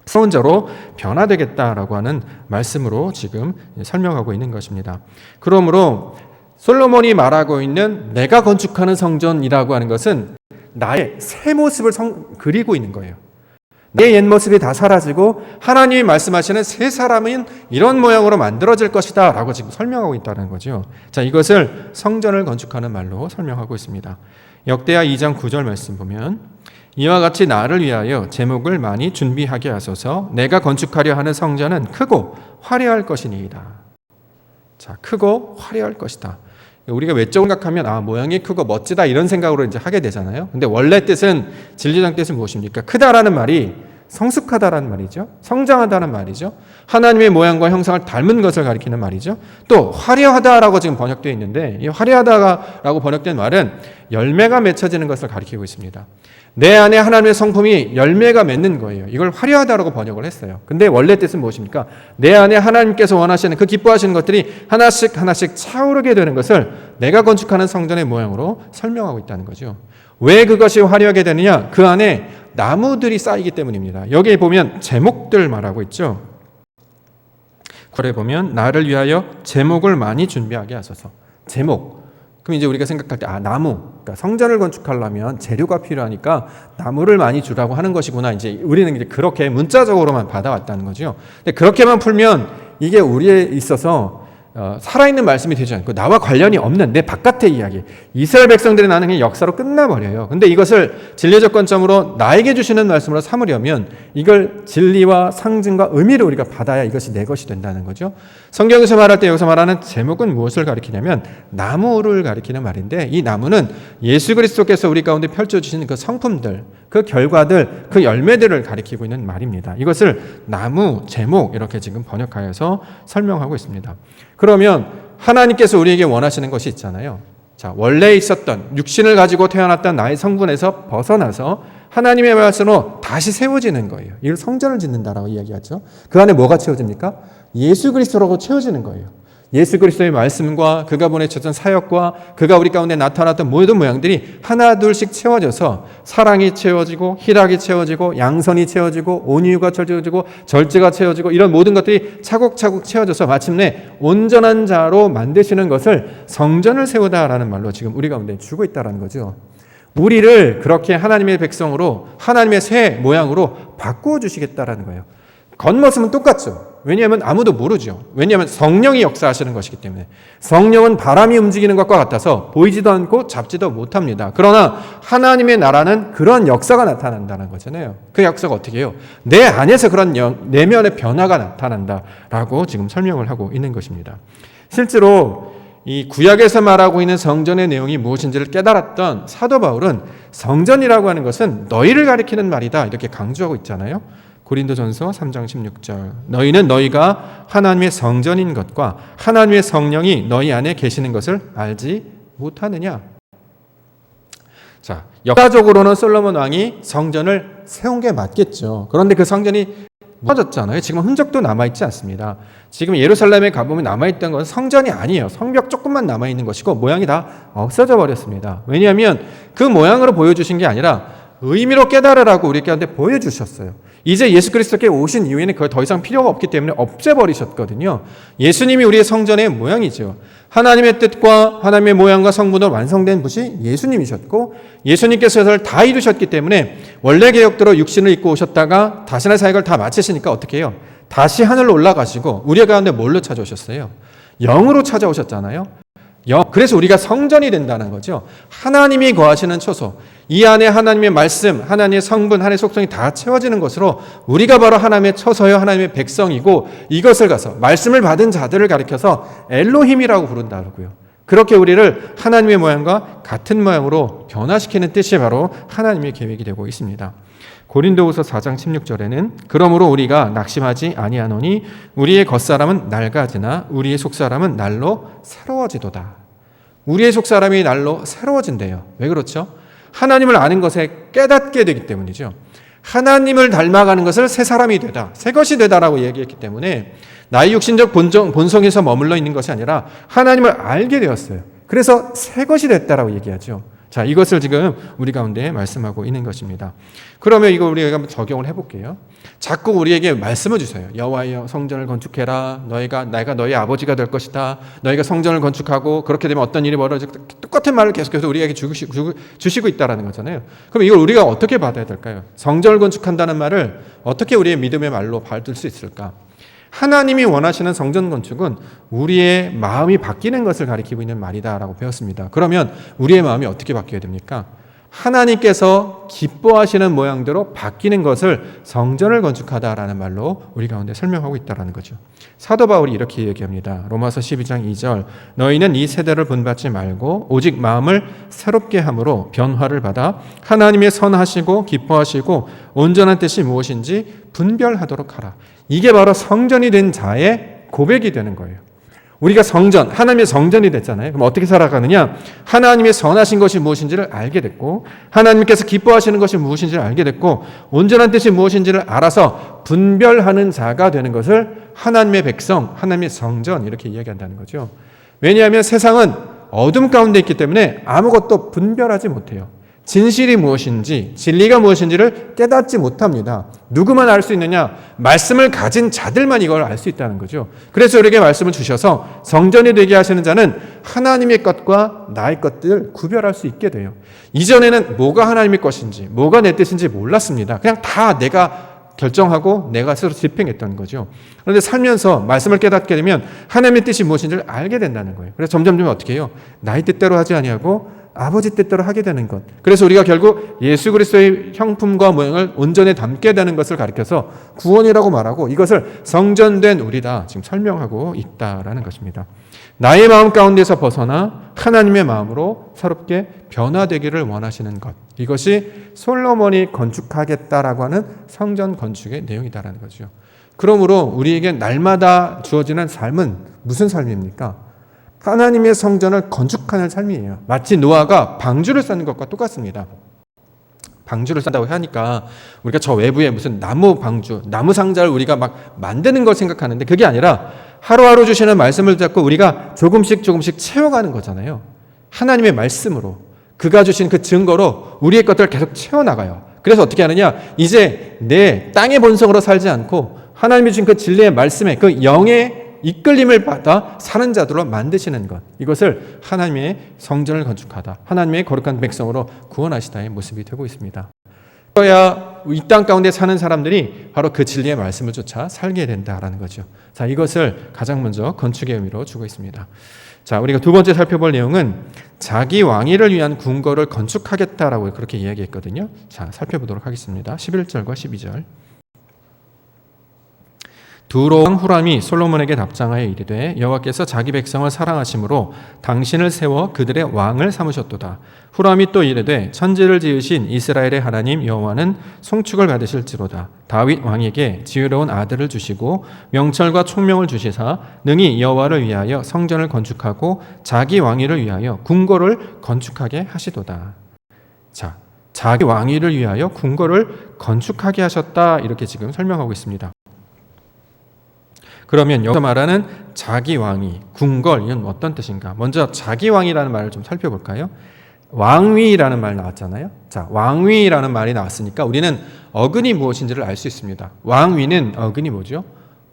Speaker 1: 새로운 자로 변화되겠다라고 하는 말씀으로 지금 설명하고 있는 것입니다. 그러므로 솔로몬이 말하고 있는 내가 건축하는 성전이라고 하는 것은 나의 새 모습을 그리고 있는 거예요. 내 옛 모습이 다 사라지고 하나님이 말씀하시는 새 사람은 이런 모양으로 만들어질 것이다 라고 지금 설명하고 있다는 거죠. 자, 이것을 성전을 건축하는 말로 설명하고 있습니다. 역대하 2장 9절 말씀 보면 이와 같이 나를 위하여 제목을 많이 준비하게 하소서. 내가 건축하려 하는 성전은 크고 화려할 것이니이다. 자, 크고 화려할 것이다. 우리가 외적으로 생각하면 모양이 크고 멋지다 이런 생각으로 이제 하게 되잖아요. 근데 원래 뜻은 진리적 뜻은 무엇입니까? 크다라는 말이 성숙하다라는 말이죠. 성장하다는 말이죠. 하나님의 모양과 형상을 닮은 것을 가리키는 말이죠. 또 화려하다라고 지금 번역되어 있는데 이 화려하다라고 번역된 말은 열매가 맺혀지는 것을 가리키고 있습니다. 내 안에 하나님의 성품이 열매가 맺는 거예요. 이걸 화려하다라고 번역을 했어요. 근데 원래 뜻은 무엇입니까? 내 안에 하나님께서 원하시는 그 기뻐하시는 것들이 하나씩 하나씩 차오르게 되는 것을 내가 건축하는 성전의 모양으로 설명하고 있다는 거죠. 왜 그것이 화려하게 되느냐? 그 안에 나무들이 쌓이기 때문입니다. 여기에 보면 제목들 말하고 있죠. 그래 보면 나를 위하여 제목을 많이 준비하게 하소서. 제목. 그럼 이제 우리가 생각할 때 나무. 그러니까 성전을 건축하려면 재료가 필요하니까 나무를 많이 주라고 하는 것이구나. 이제 우리는 이제 그렇게 문자적으로만 받아왔다는 거죠. 근데 그렇게만 풀면 이게 우리에 있어서 살아있는 말씀이 되지 않고 나와 관련이 없는 내 바깥의 이야기, 이스라엘 백성들이 나는 그냥 역사로 끝나버려요. 근데 이것을 진리적 관점으로 나에게 주시는 말씀으로 삼으려면 이걸 진리와 상징과 의미를 우리가 받아야 이것이 내 것이 된다는 거죠. 성경에서 말할 때 여기서 말하는 제목은 무엇을 가리키냐면 나무를 가리키는 말인데, 이 나무는 예수 그리스도께서 우리 가운데 펼쳐주시는 그 성품들, 그 결과들, 그 열매들을 가리키고 있는 말입니다. 이것을 나무, 제목 이렇게 지금 번역하여서 설명하고 있습니다. 그러면 하나님께서 우리에게 원하시는 것이 있잖아요. 자, 원래 있었던 육신을 가지고 태어났던 나의 성분에서 벗어나서 하나님의 말씀으로 다시 세워지는 거예요. 이걸 성전을 짓는다라고 이야기하죠. 그 안에 뭐가 채워집니까? 예수 그리스도라고 채워지는 거예요. 예수 그리스도의 말씀과 그가 보내셨던 사역과 그가 우리 가운데 나타났던 모든 모양들이 하나 둘씩 채워져서 사랑이 채워지고 희락이 채워지고 양선이 채워지고 온유가 채워지고 절제가 채워지고 이런 모든 것들이 차곡차곡 채워져서 마침내 온전한 자로 만드시는 것을 성전을 세우다라는 말로 지금 우리 가운데 주고 있다는 거죠. 우리를 그렇게 하나님의 백성으로 하나님의 새 모양으로 바꾸어 주시겠다라는 거예요. 겉모습은 똑같죠. 왜냐하면 아무도 모르죠. 왜냐하면 성령이 역사하시는 것이기 때문에. 성령은 바람이 움직이는 것과 같아서 보이지도 않고 잡지도 못합니다. 그러나 하나님의 나라는 그런 역사가 나타난다는 거잖아요. 그 역사가 어떻게 해요? 내 안에서 그런 내면의 변화가 나타난다라고 지금 설명을 하고 있는 것입니다. 실제로 이 구약에서 말하고 있는 성전의 내용이 무엇인지를 깨달았던 사도 바울은 성전이라고 하는 것은 너희를 가리키는 말이다 이렇게 강조하고 있잖아요. 고린도전서 3장 16절 너희는 너희가 하나님의 성전인 것과 하나님의 성령이 너희 안에 계시는 것을 알지 못하느냐. 자, 역사적으로는 솔로몬 왕이 성전을 세운 게 맞겠죠. 그런데 그 성전이 무너졌잖아요. 지금 흔적도 남아있지 않습니다. 지금 예루살렘에 가보면 남아있던 건 성전이 아니에요. 성벽 조금만 남아있는 것이고 모양이 다 없어져 버렸습니다. 왜냐하면 그 모양으로 보여주신 게 아니라 의미로 깨달으라고 우리한테 보여주셨어요. 이제 예수 그리스도께 오신 이후에는 그걸 더 이상 필요가 없기 때문에 없애버리셨거든요. 예수님이 우리의 성전의 모양이죠. 하나님의 뜻과 하나님의 모양과 성분으로 완성된 분이 예수님이셨고 예수님께서 그것을 다 이루셨기 때문에 원래 계획대로 육신을 입고 오셨다가 다시는 사역을 다 마치시니까 어떻게 해요? 다시 하늘로 올라가시고 우리 가운데 뭘로 찾아오셨어요? 영으로 찾아오셨잖아요. 그래서 우리가 성전이 된다는 거죠. 하나님이 거하시는 처소, 이 안에 하나님의 말씀, 하나님의 성분, 하나님의 속성이 다 채워지는 것으로 우리가 바로 하나님의 처소요 하나님의 백성이고 이것을 가서 말씀을 받은 자들을 가리켜서 엘로힘이라고 부른다고요. 그렇게 우리를 하나님의 모양과 같은 모양으로 변화시키는 뜻이 바로 하나님의 계획이 되고 있습니다. 고린도후서 4장 16절에는 그러므로 우리가 낙심하지 아니하노니 우리의 겉사람은 낡아지나 우리의 속사람은 날로 새로워지도다. 우리의 속사람이 날로 새로워진대요. 왜 그렇죠? 하나님을 아는 것에 깨닫게 되기 때문이죠. 하나님을 닮아가는 것을 새 사람이 되다, 새 것이 되다라고 얘기했기 때문에 나의 육신적 본성에서 머물러 있는 것이 아니라 하나님을 알게 되었어요. 그래서 새 것이 됐다라고 얘기하죠. 자, 이것을 지금 우리 가운데 말씀하고 있는 것입니다. 그러면 이거 우리가 한번 적용을 해볼게요. 자꾸 우리에게 말씀을 주세요. 여호와여 성전을 건축해라. 내가 너희 아버지가 될 것이다. 너희가 성전을 건축하고 그렇게 되면 어떤 일이 벌어질 똑같은 말을 계속해서 우리에게 주시고 있다라는 거잖아요. 그럼 이걸 우리가 어떻게 받아야 될까요? 성전을 건축한다는 말을 어떻게 우리의 믿음의 말로 받을 수 있을까? 하나님이 원하시는 성전 건축은 우리의 마음이 바뀌는 것을 가리키고 있는 말이다라고 배웠습니다. 그러면 우리의 마음이 어떻게 바뀌어야 됩니까? 하나님께서 기뻐하시는 모양대로 바뀌는 것을 성전을 건축하다라는 말로 우리 가운데 설명하고 있다는 거죠. 사도 바울이 이렇게 얘기합니다. 로마서 12장 2절 너희는 이 세대를 본받지 말고 오직 마음을 새롭게 함으로 변화를 받아 하나님의 선하시고 기뻐하시고 온전한 뜻이 무엇인지 분별하도록 하라. 이게 바로 성전이 된 자의 고백이 되는 거예요. 우리가 성전, 하나님의 성전이 됐잖아요. 그럼 어떻게 살아가느냐? 하나님의 선하신 것이 무엇인지를 알게 됐고 하나님께서 기뻐하시는 것이 무엇인지를 알게 됐고 온전한 뜻이 무엇인지를 알아서 분별하는 자가 되는 것을 하나님의 백성, 하나님의 성전 이렇게 이야기한다는 거죠. 왜냐하면 세상은 어둠 가운데 있기 때문에 아무것도 분별하지 못해요. 진실이 무엇인지, 진리가 무엇인지를 깨닫지 못합니다. 누구만 알 수 있느냐? 말씀을 가진 자들만 이걸 알 수 있다는 거죠. 그래서 우리에게 말씀을 주셔서 성전이 되게 하시는 자는 하나님의 것과 나의 것들을 구별할 수 있게 돼요. 이전에는 뭐가 하나님의 것인지, 뭐가 내 뜻인지 몰랐습니다. 그냥 다 내가 결정하고 내가 스스로 집행했던 거죠. 그런데 살면서 말씀을 깨닫게 되면 하나님의 뜻이 무엇인지를 알게 된다는 거예요. 그래서 점점 어떻게 해요? 나의 뜻대로 하지 아니하고 아버지 뜻대로 하게 되는 것. 그래서 우리가 결국 예수 그리스도의 형품과 모양을 온전히 담게 되는 것을 가리켜서 구원이라고 말하고 이것을 성전된 우리다 지금 설명하고 있다라는 것입니다. 나의 마음 가운데서 벗어나 하나님의 마음으로 새롭게 변화되기를 원하시는 것. 이것이 솔로몬이 건축하겠다라고 하는 성전 건축의 내용이다라는 거죠. 그러므로 우리에게 날마다 주어지는 삶은 무슨 삶입니까? 하나님의 성전을 건축하는 삶이에요. 마치 노아가 방주를 쌓는 것과 똑같습니다. 방주를 쌓는다고 하니까 우리가 저 외부에 무슨 나무 방주, 나무 상자를 우리가 막 만드는 걸 생각하는데 그게 아니라 하루하루 주시는 말씀을 잡고 우리가 조금씩 채워가는 거잖아요. 하나님의 말씀으로 그가 주신 그 증거로 우리의 것들을 계속 채워나가요. 그래서 어떻게 하느냐? 이제 내 땅의 본성으로 살지 않고 하나님이 주신 그 진리의 말씀에 그 영의 이끌림을 받아 사는 자들로 만드시는 것. 이것을 하나님의 성전을 건축하다. 하나님의 거룩한 백성으로 구원하시다의 모습이 되고 있습니다. 그래야 이 땅 가운데 사는 사람들이 바로 그 진리의 말씀을 쫓아 살게 된다라는 거죠. 자, 이것을 가장 먼저 건축의 의미로 주고 있습니다. 자, 우리가 두 번째 살펴볼 내용은 자기 왕위를 위한 궁궐을 건축하겠다라고 그렇게 이야기했거든요. 자, 살펴보도록 하겠습니다. 11절과 12절. 두로 왕 후람이 솔로몬에게 답장하여 이르되 여호와께서 자기 백성을 사랑하심으로 당신을 세워 그들의 왕을 삼으셨도다. 후람이 또 이르되 천지를 지으신 이스라엘의 하나님 여호와는 송축을 받으실지로다. 다윗 왕에게 지혜로운 아들을 주시고 명철과 총명을 주시사 능히 여호와를 위하여 성전을 건축하고 자기 왕위를 위하여 궁궐을 건축하게 하시도다. 자, 자기 왕위를 위하여 궁궐을 건축하게 하셨다 이렇게 지금 설명하고 있습니다. 그러면 여기서 말하는 자기 왕위, 궁궐 이건 어떤 뜻인가? 먼저 자기 왕이라는 말을 좀 살펴볼까요? 왕위라는 말 나왔잖아요. 자, 왕위라는 말이 나왔으니까 우리는 어근이 무엇인지를 알 수 있습니다. 왕위는 어근이 뭐죠?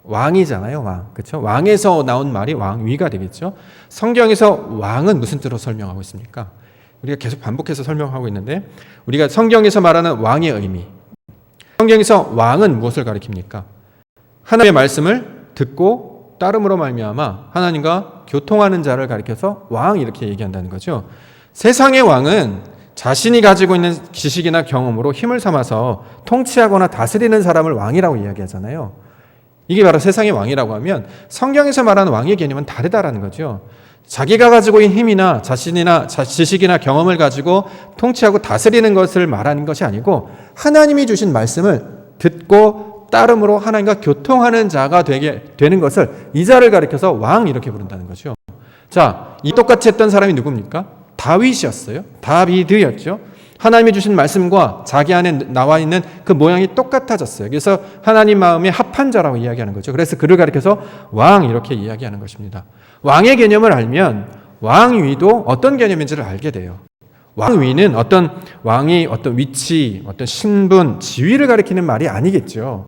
Speaker 1: 왕이잖아요, 왕. 그렇죠? 왕에서 나온 말이 왕위가 되겠죠. 성경에서 왕은 무슨 뜻으로 설명하고 있습니까? 우리가 계속 반복해서 설명하고 있는데 우리가 성경에서 말하는 왕의 의미. 성경에서 왕은 무엇을 가리킵니까? 하나님의 말씀을 듣고 따름으로 말미암아 하나님과 교통하는 자를 가리켜서 왕 이렇게 얘기한다는 거죠. 세상의 왕은 자신이 가지고 있는 지식이나 경험으로 힘을 삼아서 통치하거나 다스리는 사람을 왕이라고 이야기하잖아요. 이게 바로 세상의 왕이라고 하면 성경에서 말하는 왕의 개념은 다르다라는 거죠. 자기가 가지고 있는 힘이나 자신이나 지식이나 경험을 가지고 통치하고 다스리는 것을 말하는 것이 아니고 하나님이 주신 말씀을 듣고 따름으로 하나님과 교통하는 자가 되는 것을 이 자를 가리켜서 왕 이렇게 부른다는 거죠. 자, 이 똑같이 했던 사람이 누굽니까? 다윗이었어요. 다비드였죠. 하나님이 주신 말씀과 자기 안에 나와 있는 그 모양이 똑같아졌어요. 그래서 하나님 마음에 합한 자라고 이야기하는 거죠. 그래서 그를 가리켜서 왕 이렇게 이야기하는 것입니다. 왕의 개념을 알면 왕위도 어떤 개념인지를 알게 돼요. 왕위는 어떤 왕이 어떤 위치, 어떤 신분, 지위를 가리키는 말이 아니겠죠.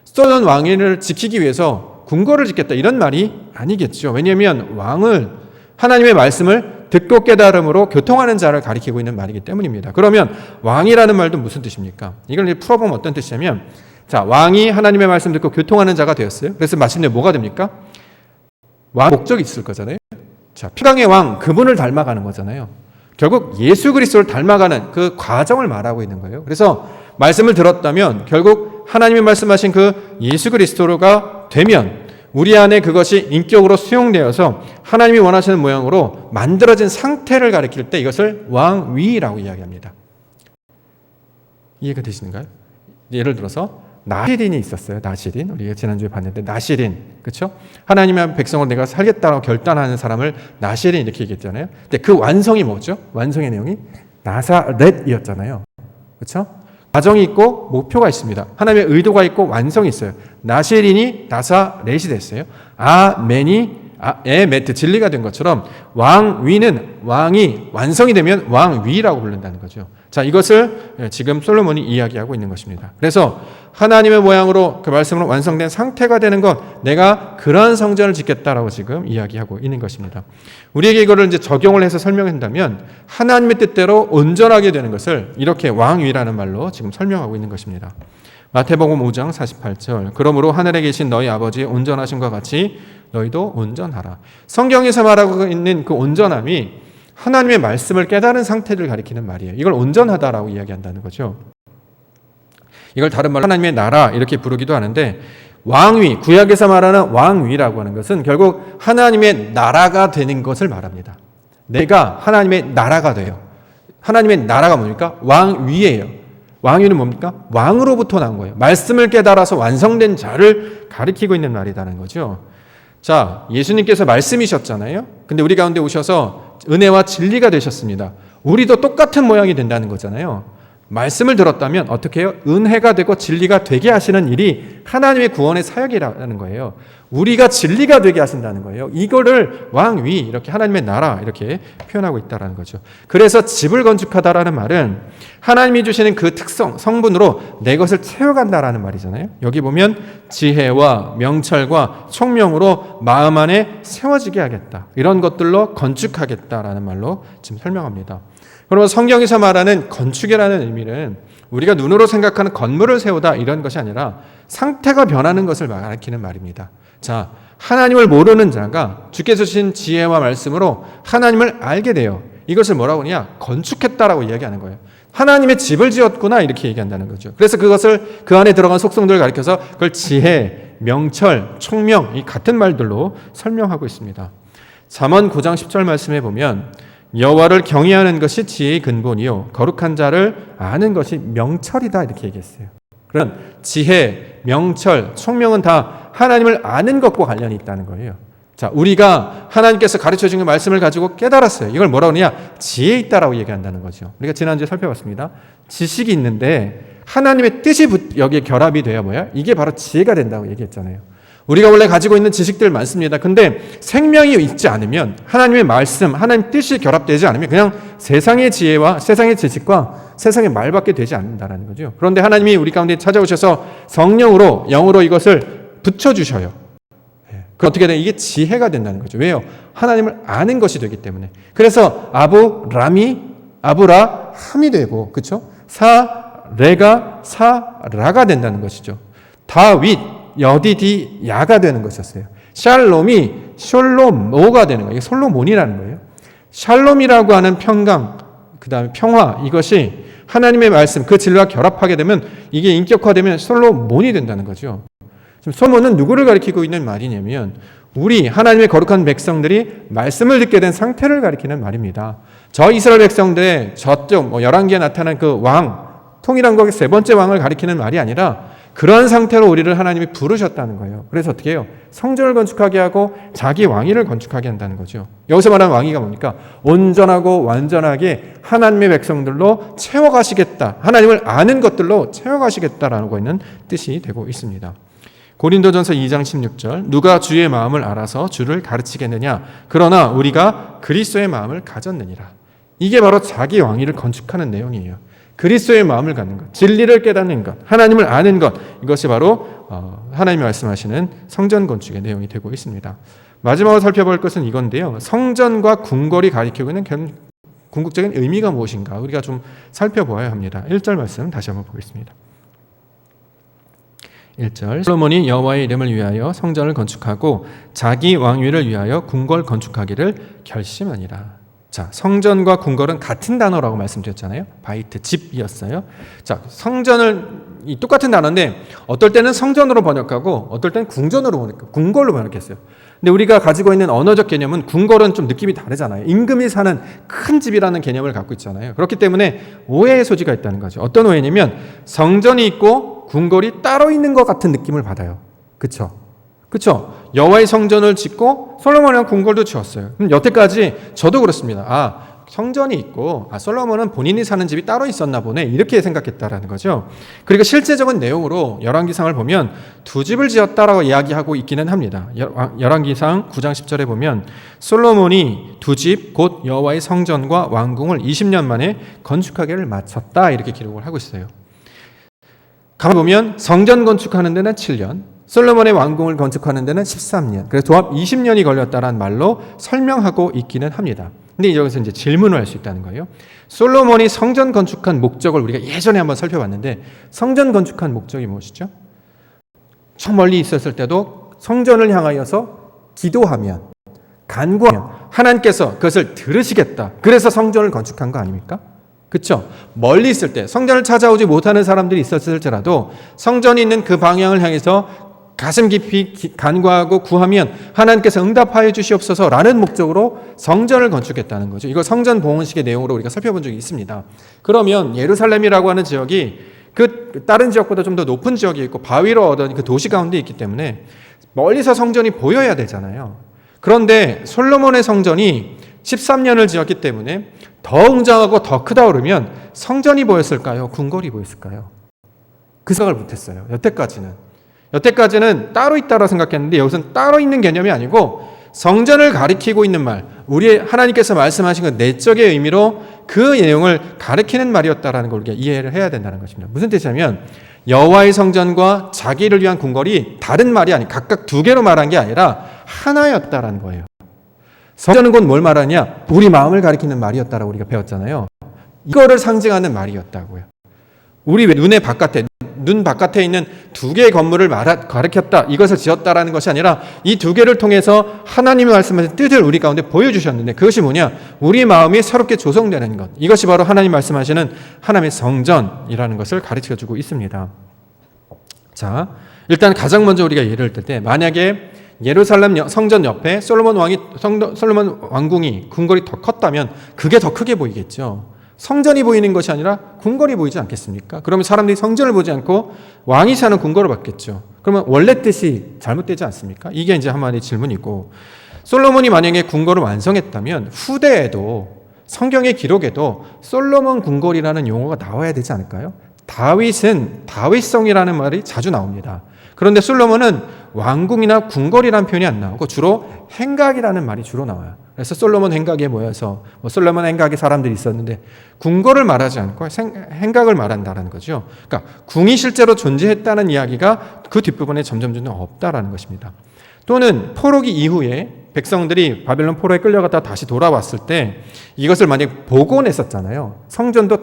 Speaker 1: 솔로몬 왕위를 지키기 위해서 궁궐을 짓겠다 이런 말이 아니겠죠. 왜냐하면 왕을 하나님의 말씀을 듣고 깨달음으로 교통하는 자를 가리키고 있는 말이기 때문입니다. 그러면 왕이라는 말도 무슨 뜻입니까? 이걸 이제 풀어보면 어떤 뜻이냐면 자, 왕이 하나님의 말씀 듣고 교통하는 자가 되었어요. 그래서 마침내 뭐가 됩니까? 왕 목적이 있을 거잖아요. 자, 평강의 왕 그분을 닮아가는 거잖아요. 결국 예수 그리스도를 닮아가는 그 과정을 말하고 있는 거예요. 그래서 말씀을 들었다면 결국 하나님이 말씀하신 그 예수 그리스도가 되면 우리 안에 그것이 인격으로 수용되어서 하나님이 원하시는 모양으로 만들어진 상태를 가리킬 때 이것을 왕위라고 이야기합니다. 이해가 되시는가요? 예를 들어서 나시린이 있었어요. 나시린. 우리가 지난주에 봤는데 나시린. 그렇죠? 하나님의 백성으로 내가 살겠다고 결단하는 사람을 나시린 이렇게 얘기했잖아요. 근데 그 완성이 뭐죠? 완성의 내용이 나사렛이었잖아요. 그렇죠? 과정이 있고 목표가 있습니다. 하나님의 의도가 있고 완성이 있어요. 나시린이 나사렛이 됐어요. 아멘이 에메트 진리가 된 것처럼 왕위는 왕이 완성이 되면 왕위라고 부른다는 거죠. 자, 이것을 지금 솔로몬이 이야기하고 있는 것입니다. 그래서 하나님의 모양으로 그 말씀으로 완성된 상태가 되는 것, 내가 그러한 성전을 짓겠다라고 지금 이야기하고 있는 것입니다. 우리에게 이거를 이제 적용을 해서 설명한다면 하나님의 뜻대로 온전하게 되는 것을 이렇게 왕위라는 말로 지금 설명하고 있는 것입니다. 마태복음 5장 48절. 그러므로 하늘에 계신 너희 아버지의 온전하심과 같이 너희도 온전하라. 성경에서 말하고 있는 그 온전함이 하나님의 말씀을 깨달은 상태를 가리키는 말이에요. 이걸 온전하다라고 이야기한다는 거죠. 이걸 다른 말로 하나님의 나라 이렇게 부르기도 하는데 왕위, 구약에서 말하는 왕위라고 하는 것은 결국 하나님의 나라가 되는 것을 말합니다. 내가 하나님의 나라가 돼요. 하나님의 나라가 뭡니까? 왕위예요. 왕위는 뭡니까? 왕으로부터 나온 거예요. 말씀을 깨달아서 완성된 자를 가리키고 있는 말이라는 거죠. 자, 예수님께서 말씀이셨잖아요. 근데 우리 가운데 오셔서 은혜와 진리가 되셨습니다. 우리도 똑같은 모양이 된다는 거잖아요. 말씀을 들었다면 어떻게 해요? 은혜가 되고 진리가 되게 하시는 일이 하나님의 구원의 사역이라는 거예요. 우리가 진리가 되게 하신다는 거예요. 이거를 왕위, 이렇게 하나님의 나라 이렇게 표현하고 있다는 거죠. 그래서 집을 건축하다라는 말은 하나님이 주시는 그 특성, 성분으로 내 것을 채워간다라는 말이잖아요. 여기 보면 지혜와 명철과 총명으로 마음 안에 세워지게 하겠다. 이런 것들로 건축하겠다라는 말로 지금 설명합니다. 그러면 성경에서 말하는 건축이라는 의미는 우리가 눈으로 생각하는 건물을 세우다 이런 것이 아니라 상태가 변하는 것을 가리키는 말입니다. 자, 하나님을 모르는 자가 주께서 주신 지혜와 말씀으로 하나님을 알게 돼요. 이것을 뭐라고 하냐? 건축했다라고 이야기하는 거예요. 하나님의 집을 지었구나 이렇게 얘기한다는 거죠. 그래서 그것을 그 안에 들어간 속성들을 가리켜서 그걸 지혜, 명철, 총명 이 같은 말들로 설명하고 있습니다. 잠언 9장 10절 말씀에 보면 여호와를 경외하는 것이 지혜의 근본이요 거룩한 자를 아는 것이 명철이다 이렇게 얘기했어요. 그런 지혜, 명철, 총명은 다 하나님을 아는 것과 관련이 있다는 거예요. 자, 우리가 하나님께서 가르쳐 주신 말씀을 가지고 깨달았어요. 이걸 뭐라고 하느냐? 지혜 있다라고 얘기한다는 거죠. 우리가 지난주에 살펴봤습니다. 지식이 있는데 하나님의 뜻이 여기에 결합이 돼야 뭐야? 이게 바로 지혜가 된다고 얘기했잖아요. 우리가 원래 가지고 있는 지식들 많습니다. 근데 생명이 있지 않으면 하나님의 말씀, 하나님 뜻이 결합되지 않으면 그냥 세상의 지혜와 세상의 지식과 세상의 말밖에 되지 않는다는 거죠. 그런데 하나님이 우리 가운데 찾아오셔서 성령으로 영으로 이것을 붙여주셔요. 어떻게 돼? 이게 지혜가 된다는 거죠. 왜요? 하나님을 아는 것이 되기 때문에. 그래서 아브라함이 되고, 그렇죠? 사레가 사라가 된다는 것이죠. 다윗 여디디야가 되는 것이었어요. 샬롬이 숄로모가 되는 거예요. 이게 솔로몬이라는 거예요. 샬롬이라고 하는 평강, 그 다음에 평화, 이것이 하나님의 말씀, 그 진리와 결합하게 되면 이게 인격화되면 솔로몬이 된다는 거죠. 지금 솔로몬은 누구를 가리키고 있는 말이냐면 우리 하나님의 거룩한 백성들이 말씀을 듣게 된 상태를 가리키는 말입니다. 저 이스라엘 백성들의 저쪽 열왕기에 나타난 그 왕, 통일한国세 번째 왕을 가리키는 말이 아니라 그러한 상태로 우리를 하나님이 부르셨다는 거예요. 그래서 어떻게 해요? 성전을 건축하게 하고 자기 왕위를 건축하게 한다는 거죠. 여기서 말하는 왕위가 뭡니까? 온전하고 완전하게 하나님의 백성들로 채워가시겠다. 하나님을 아는 것들로 채워가시겠다라고 있는 뜻이 되고 있습니다. 고린도전서 2장 16절 누가 주의 마음을 알아서 주를 가르치겠느냐? 그러나 우리가 그리스도의 마음을 가졌느니라. 이게 바로 자기 왕위를 건축하는 내용이에요. 그리스도의 마음을 갖는 것, 진리를 깨닫는 것, 하나님을 아는 것, 이것이 바로 하나님이 말씀하시는 성전 건축의 내용이 되고 있습니다. 마지막으로 살펴볼 것은 이건데요. 성전과 궁궐이 가리키고 있는 궁극적인 의미가 무엇인가 우리가 좀 살펴보아야 합니다. 1절 말씀 다시 한번 보겠습니다. 1절 솔로몬이 여호와의 이름을 위하여 성전을 건축하고 자기 왕위를 위하여 궁궐 건축하기를 결심하니라. 자, 성전과 궁궐은 같은 단어라고 말씀드렸잖아요. 바이트, 집이었어요. 자, 성전을 이 똑같은 단어인데 어떨 때는 성전으로 번역하고 어떨 때는 궁궐로 번역했어요. 근데 우리가 가지고 있는 언어적 개념은 궁궐은 좀 느낌이 다르잖아요. 임금이 사는 큰 집이라는 개념을 갖고 있잖아요. 그렇기 때문에 오해의 소지가 있다는 거죠. 어떤 오해냐면 성전이 있고 궁궐이 따로 있는 것 같은 느낌을 받아요. 그렇죠? 그렇죠? 여호와의 성전을 짓고 솔로몬이랑 궁궐도 지었어요. 그럼 여태까지 저도 그렇습니다. 성전이 있고 솔로몬은 본인이 사는 집이 따로 있었나 보네 이렇게 생각했다라는 거죠. 그리고 실제적인 내용으로 열왕기상을 보면 두 집을 지었다라고 이야기하고 있기는 합니다. 열왕기상 9장 10절에 보면 솔로몬이 두 집 곧 여호와의 성전과 왕궁을 20년 만에 건축하기를 마쳤다 이렇게 기록을 하고 있어요. 가만 보면 성전 건축하는 데는 7년, 솔로몬의 왕궁을 건축하는 데는 13년. 그래서 도합 20년이 걸렸다라는 말로 설명하고 있기는 합니다. 근데 여기서 이제 질문을 할 수 있다는 거예요. 솔로몬이 성전 건축한 목적을 우리가 예전에 한번 살펴봤는데 성전 건축한 목적이 무엇이죠? 저 멀리 있었을 때도 성전을 향하여서 기도하면 간구하면 하나님께서 그것을 들으시겠다. 그래서 성전을 건축한 거 아닙니까? 그렇죠? 멀리 있을 때 성전을 찾아오지 못하는 사람들이 있었을지라도 성전이 있는 그 방향을 향해서 가슴 깊이 간구하고 구하면 하나님께서 응답하여 주시옵소서라는 목적으로 성전을 건축했다는 거죠. 이거 성전 봉헌식의 내용으로 우리가 살펴본 적이 있습니다. 그러면 예루살렘이라고 하는 지역이 그 다른 지역보다 좀 더 높은 지역이 있고 바위로 얻은 그 도시 가운데 있기 때문에 멀리서 성전이 보여야 되잖아요. 그런데 솔로몬의 성전이 13년을 지었기 때문에 더 웅장하고 더 크다 그러면 성전이 보였을까요? 궁궐이 보였을까요? 그 생각을 못했어요. 여태까지는 따로 있다고 생각했는데 여기서는 따로 있는 개념이 아니고 성전을 가리키고 있는 말, 우리 하나님께서 말씀하신 그 내적의 의미로 그 내용을 가리키는 말이었다라는 걸 우리가 이해를 해야 된다는 것입니다. 무슨 뜻이냐면 여호와의 성전과 자기를 위한 궁궐이 다른 말이 아니 각각 두 개로 말한 게 아니라 하나였다라는 거예요. 성전은 곧 뭘 말하냐? 우리 마음을 가리키는 말이었다라고 우리가 배웠잖아요. 이거를 상징하는 말이었다고요. 우리 눈 바깥에 있는 두 개의 건물을 가리켰다. 이것을 지었다라는 것이 아니라 이 두 개를 통해서 하나님이 말씀하신 뜻을 우리 가운데 보여주셨는데 그것이 뭐냐? 우리 마음이 새롭게 조성되는 것. 이것이 바로 하나님 말씀하시는 하나님의 성전이라는 것을 가르쳐주고 있습니다. 자, 일단 가장 먼저 우리가 예를 들 때 만약에 예루살렘 성전 옆에 솔로몬 왕궁이 궁궐이 더 컸다면 그게 더 크게 보이겠죠. 성전이 보이는 것이 아니라 궁궐이 보이지 않겠습니까? 그러면 사람들이 성전을 보지 않고 왕이 사는 궁궐을 봤겠죠. 그러면 원래 뜻이 잘못되지 않습니까? 이게 이제 한마디 질문이고, 솔로몬이 만약에 궁궐을 완성했다면 후대에도 성경의 기록에도 솔로몬 궁궐이라는 용어가 나와야 되지 않을까요? 다윗은 다윗성이라는 말이 자주 나옵니다. 그런데 솔로몬은 왕궁이나 궁궐이라는 표현이 안 나오고 주로 행각이라는 말이 주로 나와요. 그래서 솔로몬 행각에 모여서 솔로몬 행각에 사람들이 있었는데 궁궐을 말하지 않고 행각을 말한다는 거죠. 그러니까 궁이 실제로 존재했다는 이야기가 그 뒷부분에 점점 없다라는 것입니다. 또는 포로기 이후에 백성들이 바벨론 포로에 끌려갔다 다시 돌아왔을 때 이것을 만약에 복원했었잖아요. 성전도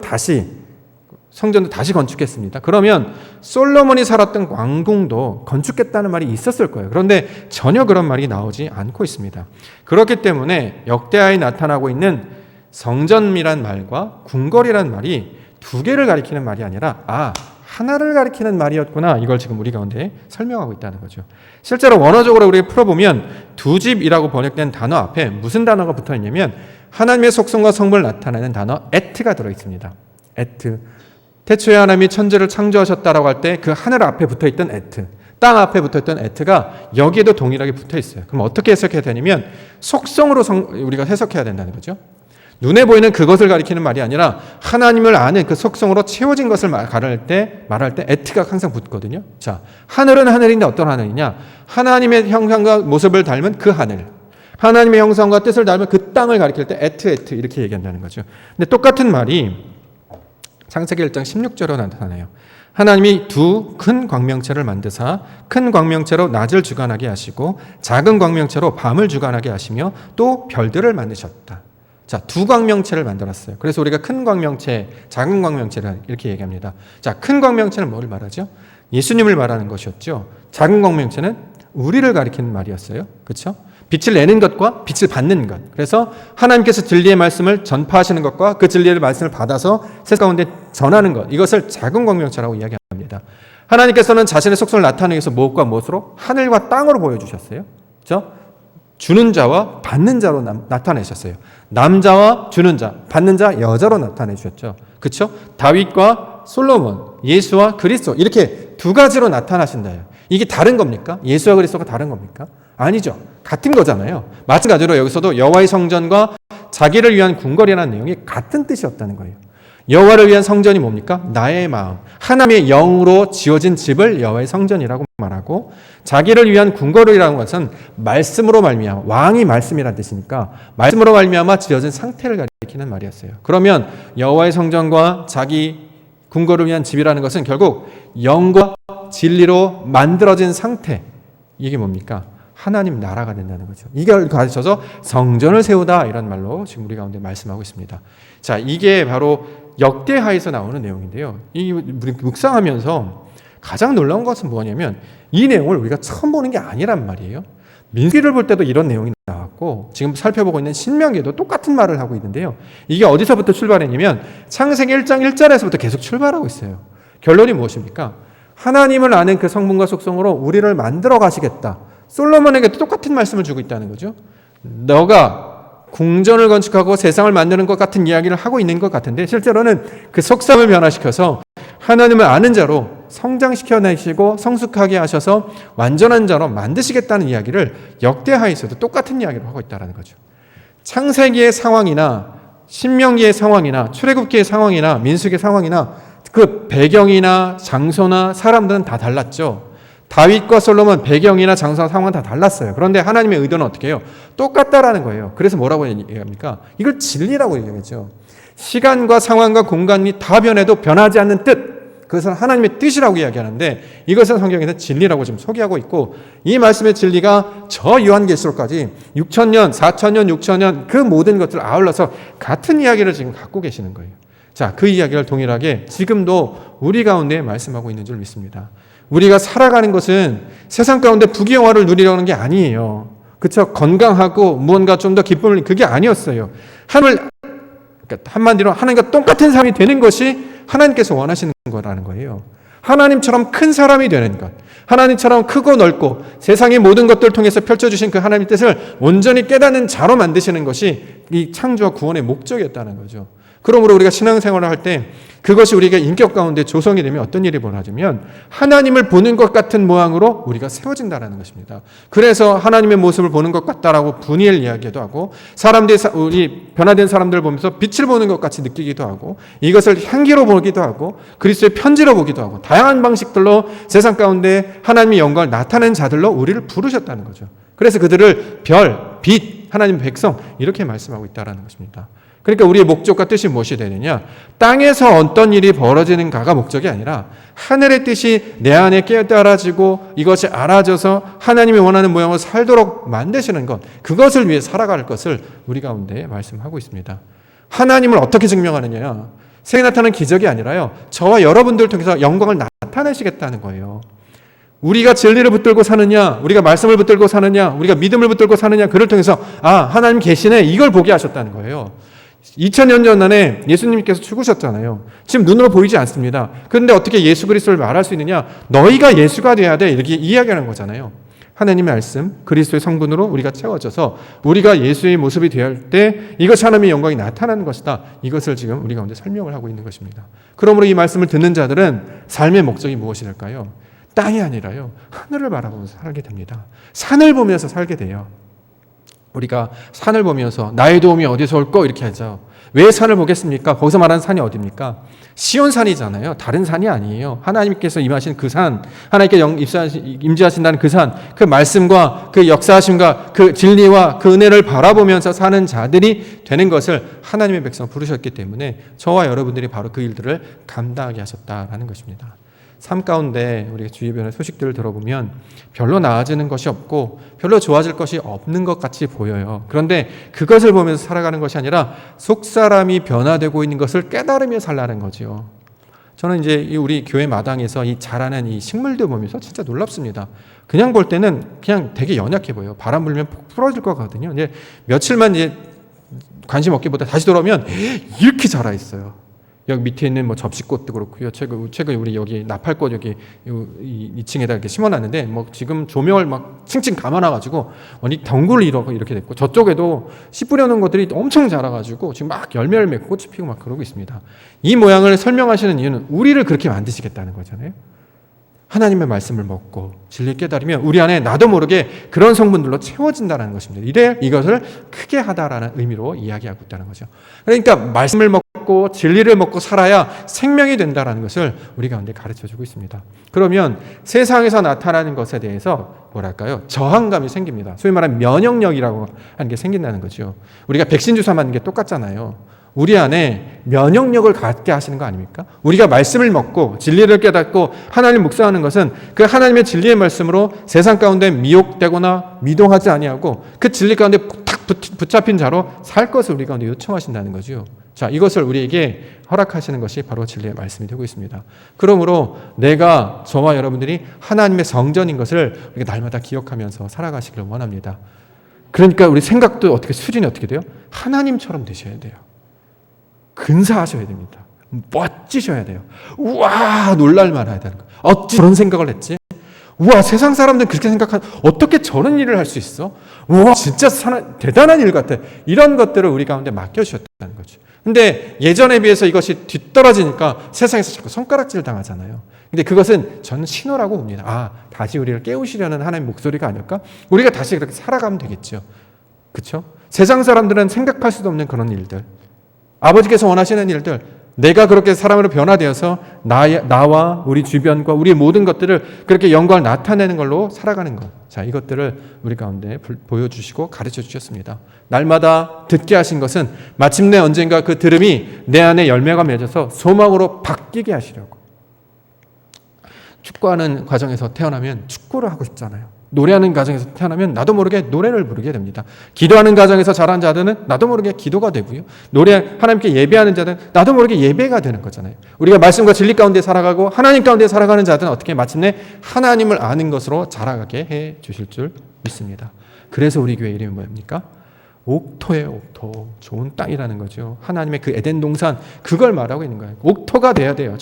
Speaker 1: 다시 건축했습니다. 그러면 솔로몬이 살았던 왕궁도 건축했다는 말이 있었을 거예요. 그런데 전혀 그런 말이 나오지 않고 있습니다. 그렇기 때문에 역대하에 나타나고 있는 성전이란 말과 궁궐이란 말이 두 개를 가리키는 말이 아니라 하나를 가리키는 말이었구나. 이걸 지금 우리 가운데 설명하고 있다는 거죠. 실제로 원어적으로 우리가 풀어보면 두 집이라고 번역된 단어 앞에 무슨 단어가 붙어 있냐면 하나님의 속성과 성분을 나타내는 단어 에트가 들어있습니다. 에트. 태초에 하나님이 천지를 창조하셨다라고 할 때 그 하늘 앞에 붙어있던 에트, 땅 앞에 붙어있던 에트가 여기에도 동일하게 붙어있어요. 그럼 어떻게 해석해야 되냐면 속성으로 우리가 해석해야 된다는 거죠. 눈에 보이는 그것을 가리키는 말이 아니라 하나님을 아는 그 속성으로 채워진 것을 말할 때 에트가 항상 붙거든요. 자, 하늘은 하늘인데 어떤 하늘이냐? 하나님의 형상과 모습을 닮은 그 하늘. 하나님의 형상과 뜻을 닮은 그 땅을 가리킬 때 에트 이렇게 얘기한다는 거죠. 근데 똑같은 말이 창세기 1장 16절로 나타나요. 하나님이 두 큰 광명체를 만드사 큰 광명체로 낮을 주관하게 하시고 작은 광명체로 밤을 주관하게 하시며 또 별들을 만드셨다. 자, 두 광명체를 만들었어요. 그래서 우리가 큰 광명체, 작은 광명체를 이렇게 얘기합니다. 자, 큰 광명체는 뭘 말하죠? 예수님을 말하는 것이었죠. 작은 광명체는 우리를 가리키는 말이었어요. 그렇죠? 빛을 내는 것과 빛을 받는 것. 그래서 하나님께서 진리의 말씀을 전파하시는 것과 그 진리의 말씀을 받아서 세상 가운데 전하는 것. 이것을 작은 광명체라고 이야기합니다. 하나님께서는 자신의 속성을 나타내기 위해서 무엇과 무엇으로? 하늘과 땅으로 보여주셨어요. 그렇죠? 주는 자와 받는 자로 나타내셨어요. 남자와 주는 자, 받는 자, 여자로 나타내셨죠. 그렇죠? 다윗과 솔로몬, 예수와 그리스도 이렇게 두 가지로 나타나신다요. 이게 다른 겁니까? 예수와 그리스도가 다른 겁니까? 아니죠. 같은 거잖아요. 마찬가지로 여기서도 여호와의 성전과 자기를 위한 궁궐이라는 내용이 같은 뜻이었다는 거예요. 여호와를 위한 성전이 뭡니까? 나의 마음, 하나님의 영으로 지어진 집을 여호와의 성전이라고 말하고, 자기를 위한 궁궐이라는 것은 말씀으로 말미암아, 왕이 말씀이라는 뜻이니까 말씀으로 말미암아 지어진 상태를 가리키는 말이었어요. 그러면 여호와의 성전과 자기 궁궐을 위한 집이라는 것은 결국 영과 진리로 만들어진 상태, 이게 뭡니까? 하나님 나라가 된다는 거죠. 이걸 가르쳐서 성전을 세우다, 이런 말로 지금 우리 가운데 말씀하고 있습니다. 자, 이게 바로 역대하에서 나오는 내용인데요. 이 묵상하면서 가장 놀라운 것은 뭐냐면 이 내용을 우리가 처음 보는 게 아니란 말이에요. 민수기를 볼 때도 이런 내용이 나왔고, 지금 살펴보고 있는 신명기에도 똑같은 말을 하고 있는데요. 이게 어디서부터 출발했냐면 창세기 1장 1절에서부터 계속 출발하고 있어요. 결론이 무엇입니까? 하나님을 아는 그 성분과 속성으로 우리를 만들어 가시겠다. 솔로몬에게도 똑같은 말씀을 주고 있다는 거죠. 너가 궁전을 건축하고 세상을 만드는 것 같은 이야기를 하고 있는 것 같은데, 실제로는 그 속성을 변화시켜서 하나님을 아는 자로 성장시켜내시고 성숙하게 하셔서 완전한 자로 만드시겠다는 이야기를 역대하에서도 똑같은 이야기를 하고 있다는 거죠. 창세기의 상황이나 신명기의 상황이나 출애굽기의 상황이나 민수기의 상황이나 그 배경이나 장소나 사람들은 다 달랐죠. 다윗과 솔로몬 배경이나 장소나 상황은 다 달랐어요. 그런데 하나님의 의도는 어떻게 해요? 똑같다라는 거예요. 그래서 뭐라고 얘기합니까? 이걸 진리라고 얘기하죠. 시간과 상황과 공간이 다 변해도 변하지 않는 뜻, 그것은 하나님의 뜻이라고 이야기하는데, 이것은 성경에서 진리라고 지금 소개하고 있고, 이 말씀의 진리가 저 요한계시록까지 6,000년, 4,000년, 6,000년 그 모든 것들을 아울러서 같은 이야기를 지금 갖고 계시는 거예요. 자, 그 이야기를 동일하게 지금도 우리 가운데 말씀하고 있는 줄 믿습니다. 우리가 살아가는 것은 세상 가운데 부귀영화를 누리려는 게 아니에요. 그렇죠? 건강하고 무언가 좀 더 기쁨을, 그게 아니었어요. 그러니까 한마디로 하나님과 똑같은 사람이 되는 것이 하나님께서 원하시는 거라는 거예요. 하나님처럼 큰 사람이 되는 것, 하나님처럼 크고 넓고 세상의 모든 것들을 통해서 펼쳐주신 그 하나님의 뜻을 온전히 깨닫는 자로 만드시는 것이 이 창조와 구원의 목적이었다는 거죠. 그러므로 우리가 신앙생활을 할 때 그것이 우리가 인격 가운데 조성이 되면 어떤 일이 벌어지면 하나님을 보는 것 같은 모양으로 우리가 세워진다는 것입니다. 그래서 하나님의 모습을 보는 것 같다라고 분이엘 이야기도 하고, 사람들이 우리 변화된 사람들을 보면서 빛을 보는 것 같이 느끼기도 하고, 이것을 향기로 보기도 하고, 그리스도의 편지로 보기도 하고, 다양한 방식들로 세상 가운데 하나님의 영광을 나타내는 자들로 우리를 부르셨다는 거죠. 그래서 그들을 별, 빛, 하나님의 백성 이렇게 말씀하고 있다는 것입니다. 그러니까 우리의 목적과 뜻이 무엇이 되느냐? 땅에서 어떤 일이 벌어지는가가 목적이 아니라 하늘의 뜻이 내 안에 깨달아지고 이것이 알아져서 하나님이 원하는 모양으로 살도록 만드시는 것, 그것을 위해 살아갈 것을 우리 가운데 말씀하고 있습니다. 하나님을 어떻게 증명하느냐? 세상에 나타나는 기적이 아니라요, 저와 여러분들을 통해서 영광을 나타내시겠다는 거예요. 우리가 진리를 붙들고 사느냐, 우리가 말씀을 붙들고 사느냐, 우리가 믿음을 붙들고 사느냐, 그를 통해서 하나님 계시네, 이걸 보게 하셨다는 거예요. 2000년 전에 예수님께서 죽으셨잖아요. 지금 눈으로 보이지 않습니다. 그런데 어떻게 예수 그리스도를 말할 수 있느냐? 너희가 예수가 돼야 돼, 이렇게 이야기하는 거잖아요. 하나님의 말씀, 그리스도의 성분으로 우리가 채워져서 우리가 예수의 모습이 되어야 때 이것이 하나님의 영광이 나타나는 것이다. 이것을 지금 우리 가운데 설명을 하고 있는 것입니다. 그러므로 이 말씀을 듣는 자들은 삶의 목적이 무엇이 될까요? 땅이 아니라요, 하늘을 바라보면서 살게 됩니다. 산을 보면서 살게 돼요. 우리가 산을 보면서 나의 도움이 어디서 올까 이렇게 하죠. 왜 산을 보겠습니까? 거기서 말하는 산이 어디입니까? 시온산이잖아요. 다른 산이 아니에요. 하나님께서 임하신 그 산, 하나님께서 임재하신다는 그 산, 그 말씀과 그 역사하심과 그 진리와 그 은혜를 바라보면서 사는 자들이 되는 것을 하나님의 백성 부르셨기 때문에 저와 여러분들이 바로 그 일들을 감당하게 하셨다라는 것입니다. 삶 가운데 우리가 주변의 소식들을 들어보면 별로 나아지는 것이 없고 별로 좋아질 것이 없는 것 같이 보여요. 그런데 그것을 보면서 살아가는 것이 아니라 속사람이 변화되고 있는 것을 깨달으며 살라는 거죠. 저는 이제 우리 교회 마당에서 이 자라는 이 식물들 보면서 진짜 놀랍습니다. 그냥 볼 때는 그냥 되게 연약해 보여요. 바람 불면 푹 부러질 것 같거든요. 이제 며칠만 이제 관심 없기보다 다시 돌아오면 이렇게 자라 있어요. 여기 밑에 있는 뭐 접시꽃도 그렇고요. 최근 우리 여기 나팔꽃 여기 2층에다 이렇게 심어놨는데 뭐 지금 조명을 막 칭칭 감아놔가지고 완전 덩굴 이렇게 됐고 저쪽에도 씨 뿌려놓은 것들이 엄청 자라가지고 지금 막 열매를 맺고 꽃이 피고 막 그러고 있습니다. 이 모양을 설명하시는 이유는 우리를 그렇게 만드시겠다는 거잖아요. 하나님의 말씀을 먹고 진리를 깨달으면 우리 안에 나도 모르게 그런 성분들로 채워진다는 것입니다. 이래 이것을 크게 하다라는 의미로 이야기하고 있다는 거죠. 그러니까 말씀을 먹고 진리를 먹고 살아야 생명이 된다는 것을 우리 가운데 가르쳐주고 있습니다. 그러면 세상에서 나타나는 것에 대해서 뭐랄까요? 저항감이 생깁니다. 소위 말하는 면역력이라고 하는 게 생긴다는 거죠. 우리가 백신 주사 맞는 게 똑같잖아요. 우리 안에 면역력을 갖게 하시는 거 아닙니까? 우리가 말씀을 먹고 진리를 깨닫고 하나님을 묵상하는 것은 그 하나님의 진리의 말씀으로 세상 가운데 미혹되거나 미동하지 아니하고 그 진리 가운데 탁 붙잡힌 자로 살 것을 우리 가운데 요청하신다는 거죠. 자, 이것을 우리에게 허락하시는 것이 바로 진리의 말씀이 되고 있습니다. 그러므로 내가 저와 여러분들이 하나님의 성전인 것을 우리가 날마다 기억하면서 살아가시기를 원합니다. 그러니까 우리 생각도 수준이 어떻게 돼요? 하나님처럼 되셔야 돼요. 근사하셔야 됩니다. 멋지셔야 돼요. 우와, 놀랄만 해야 되는 거예요. 어찌 저런 생각을 했지? 우와, 세상 사람들은 그렇게 생각하는, 어떻게 저런 일을 할 수 있어? 우와, 진짜 대단한 일 같아. 이런 것들을 우리 가운데 맡겨주셨다는 거죠. 근데 예전에 비해서 이것이 뒤떨어지니까 세상에서 자꾸 손가락질 당하잖아요. 근데 그것은 저는 신호라고 봅니다. 아, 다시 우리를 깨우시려는 하나님의 목소리가 아닐까? 우리가 다시 그렇게 살아가면 되겠죠. 그렇죠? 세상 사람들은 생각할 수도 없는 그런 일들, 아버지께서 원하시는 일들, 내가 그렇게 사람으로 변화되어서 나와 우리 주변과 우리의 모든 것들을 그렇게 영광을 나타내는 걸로 살아가는 것. 자, 이것들을 우리 가운데 보여주시고 가르쳐 주셨습니다. 날마다 듣게 하신 것은 마침내 언젠가 그 들음이 내 안에 열매가 맺어서 소망으로 바뀌게 하시려고. 축구하는 과정에서 태어나면 축구를 하고 싶잖아요. 노래하는 과정에서 태어나면 나도 모르게 노래를 부르게 됩니다. 기도하는 과정에서 자란 자들은 나도 모르게 기도가 되고요. 하나님께 예배하는 자들은 나도 모르게 예배가 되는 거잖아요. 우리가 말씀과 진리 가운데 살아가고 하나님 가운데 살아가는 자들은 어떻게 마침내 하나님을 아는 것으로 자라가게 해 주실 줄 믿습니다. 그래서 우리 교회 이름이 뭡니까? 옥토예요. 옥토. 좋은 땅이라는 거죠. 하나님의 그 에덴 동산, 그걸 말하고 있는 거예요. 옥토가 돼야 돼요.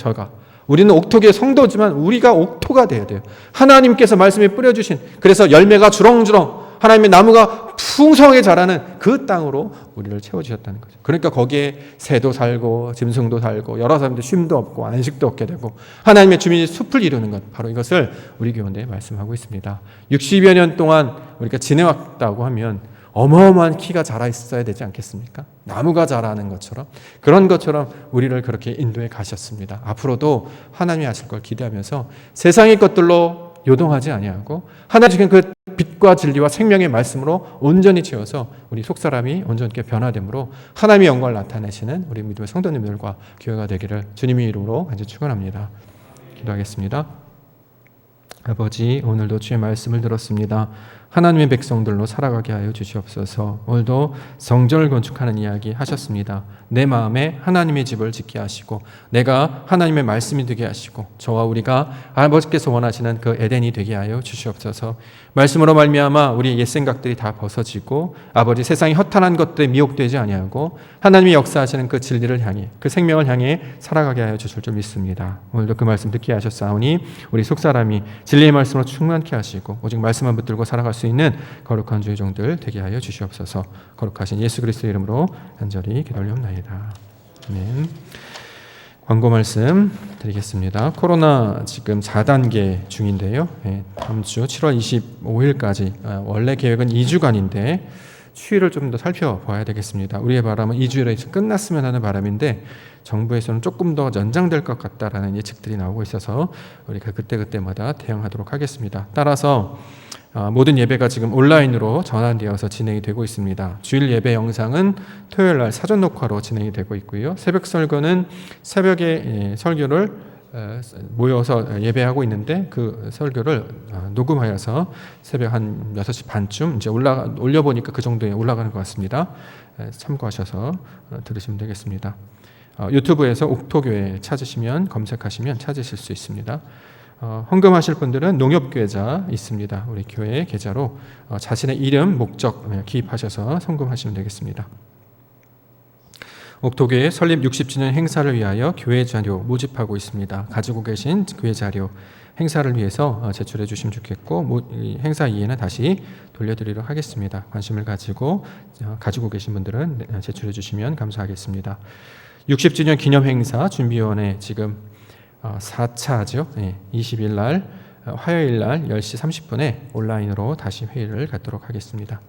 Speaker 1: 우리는 옥토교의 성도지만 우리가 옥토가 돼야 돼요. 하나님께서 말씀에 뿌려주신, 그래서 열매가 주렁주렁 하나님의 나무가 풍성하게 자라는 그 땅으로 우리를 채워주셨다는 거죠. 그러니까 거기에 새도 살고 짐승도 살고 여러 사람들 쉼도 없고 안식도 얻게 되고 하나님의 주민이 숲을 이루는 것, 바로 이것을 우리 교회에 말씀하고 있습니다. 60여 년 동안 우리가 지내왔다고 하면 어마어마한 키가 자라 있어야 되지 않겠습니까? 나무가 자라는 것처럼, 그런 것처럼 우리를 그렇게 인도해 가셨습니다. 앞으로도 하나님이 하실 걸 기대하면서 세상의 것들로 요동하지 아니하고 하나님 주신 그 빛과 진리와 생명의 말씀으로 온전히 채워서 우리 속사람이 온전하게 변화됨으로 하나님의 영광을 나타내시는 우리 믿음의 성도님들과 교회가 되기를 주님의 이름으로 간절히 축원합니다. 기도하겠습니다. 아버지, 오늘도 주의 말씀을 들었습니다. 하나님의 백성들로 살아가게 하여 주시옵소서. 오늘도 성전을 건축하는 이야기 하셨습니다. 내 마음에 하나님의 집을 짓게 하시고 내가 하나님의 말씀이 되게 하시고 저와 우리가 아버지께서 원하시는 그 에덴이 되게 하여 주시옵소서. 말씀으로 말미암아 우리 옛 생각들이 다 벗어지고 아버지 세상이 허탄한 것들에 미혹되지 아니하고 하나님이 역사하시는 그 진리를 향해 그 생명을 향해 살아가게 하여 주실 줄 믿습니다. 오늘도 그 말씀 듣게 하셨사오니 우리 속사람이 진리의 말씀으로 충만케 하시고 오직 말씀만 붙들고 살아갈 수 있는 거룩한 주의 종들 되게 하여 주시옵소서. 거룩하신 예수 그리스도의 이름으로 간절히 기도하옵나이다. 아멘. 광고 말씀 드리겠습니다. 코로나 지금 4단계 중인데요. 다음 주 7월 25일까지 원래 계획은 2주간인데 추이를 좀 더 살펴봐야 되겠습니다. 우리의 바람은 2주일에 끝났으면 하는 바람인데 정부에서는 조금 더 연장될 것 같다라는 예측들이 나오고 있어서 우리가 그때그때마다 대응하도록 하겠습니다. 따라서 모든 예배가 지금 온라인으로 전환되어서 진행이 되고 있습니다. 주일 예배 영상은 토요일 날 사전 녹화로 진행이 되고 있고요. 새벽 설교는 새벽에 설교를 모여서 예배하고 있는데 그 설교를 녹음하여서 새벽 한 6시 반쯤 이제 올려보니까 그 정도에 올라가는 것 같습니다. 참고하셔서 들으시면 되겠습니다. 유튜브에서 옥토교회 찾으시면 검색하시면 찾으실 수 있습니다. 헌금하실 분들은 농협계좌 있습니다. 우리 교회 계좌로 자신의 이름, 목적 기입하셔서 헌금하시면 되겠습니다. 옥토교회 설립 60주년 행사를 위하여 교회 자료 모집하고 있습니다. 가지고 계신 교회 자료 행사를 위해서 제출해 주시면 좋겠고, 이 행사 이후에는 다시 돌려드리도록 하겠습니다. 관심을 가지고 계신 분들은 제출해 주시면 감사하겠습니다. 60주년 기념 행사 준비위원회 지금 4차죠. 20일 날 화요일 날 10시 30분에 온라인으로 다시 회의를 갖도록 하겠습니다.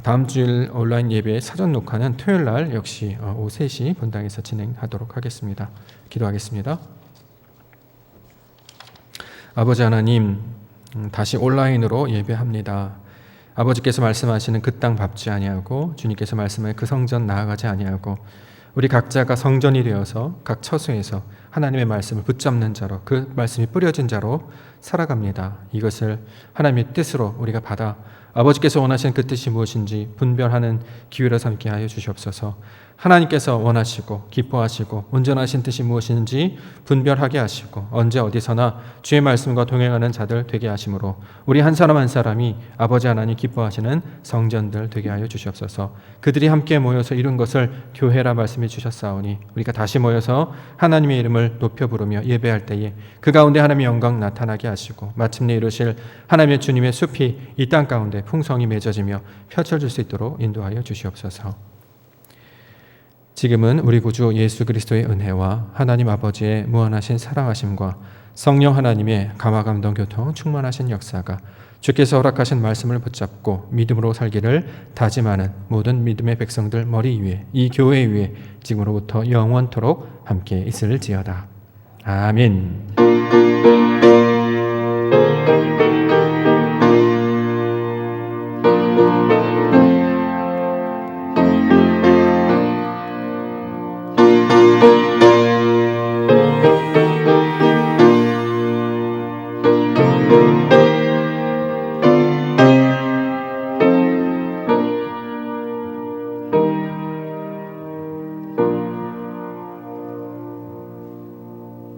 Speaker 1: 다음 주일 온라인 예배 사전 녹화는 토요일 날 역시 오후 3시 본당에서 진행하도록 하겠습니다. 기도하겠습니다. 아버지 하나님, 다시 온라인으로 예배합니다. 아버지께서 말씀하시는 그 땅 밟지 아니하고 주님께서 말씀하신 그 성전 나아가지 아니하고 우리 각자가 성전이 되어서 각 처소에서 하나님의 말씀을 붙잡는 자로, 그 말씀이 뿌려진 자로 살아갑니다. 이것을 하나님의 뜻으로 우리가 받아 아버지께서 원하시는 그 뜻이 무엇인지 분별하는 기회로 삼게 하여 주시옵소서. 하나님께서 원하시고 기뻐하시고 온전하신 뜻이 무엇인지 분별하게 하시고 언제 어디서나 주의 말씀과 동행하는 자들 되게 하심으로 우리 한 사람 한 사람이 아버지 하나님 기뻐하시는 성전들 되게 하여 주시옵소서. 그들이 함께 모여서 이룬 것을 교회라 말씀해 주셨사오니 우리가 다시 모여서 하나님의 이름을 높여 부르며 예배할 때에 그 가운데 하나님의 영광 나타나게 하시고 마침내 이루실 하나님의 주님의 숲이 이 땅 가운데 풍성히 맺어지며 펼쳐질 수 있도록 인도하여 주시옵소서. 지금은 우리 구주 예수 그리스도의 은혜와 하나님 아버지의 무한하신 사랑하심과 성령 하나님의 감화감동 교통 충만하신 역사가 주께서 허락하신 말씀을 붙잡고 믿음으로 살기를 다짐하는 모든 믿음의 백성들 머리 위에, 이 교회 위에 지금으로부터 영원토록 함께 있을지어다. 아멘.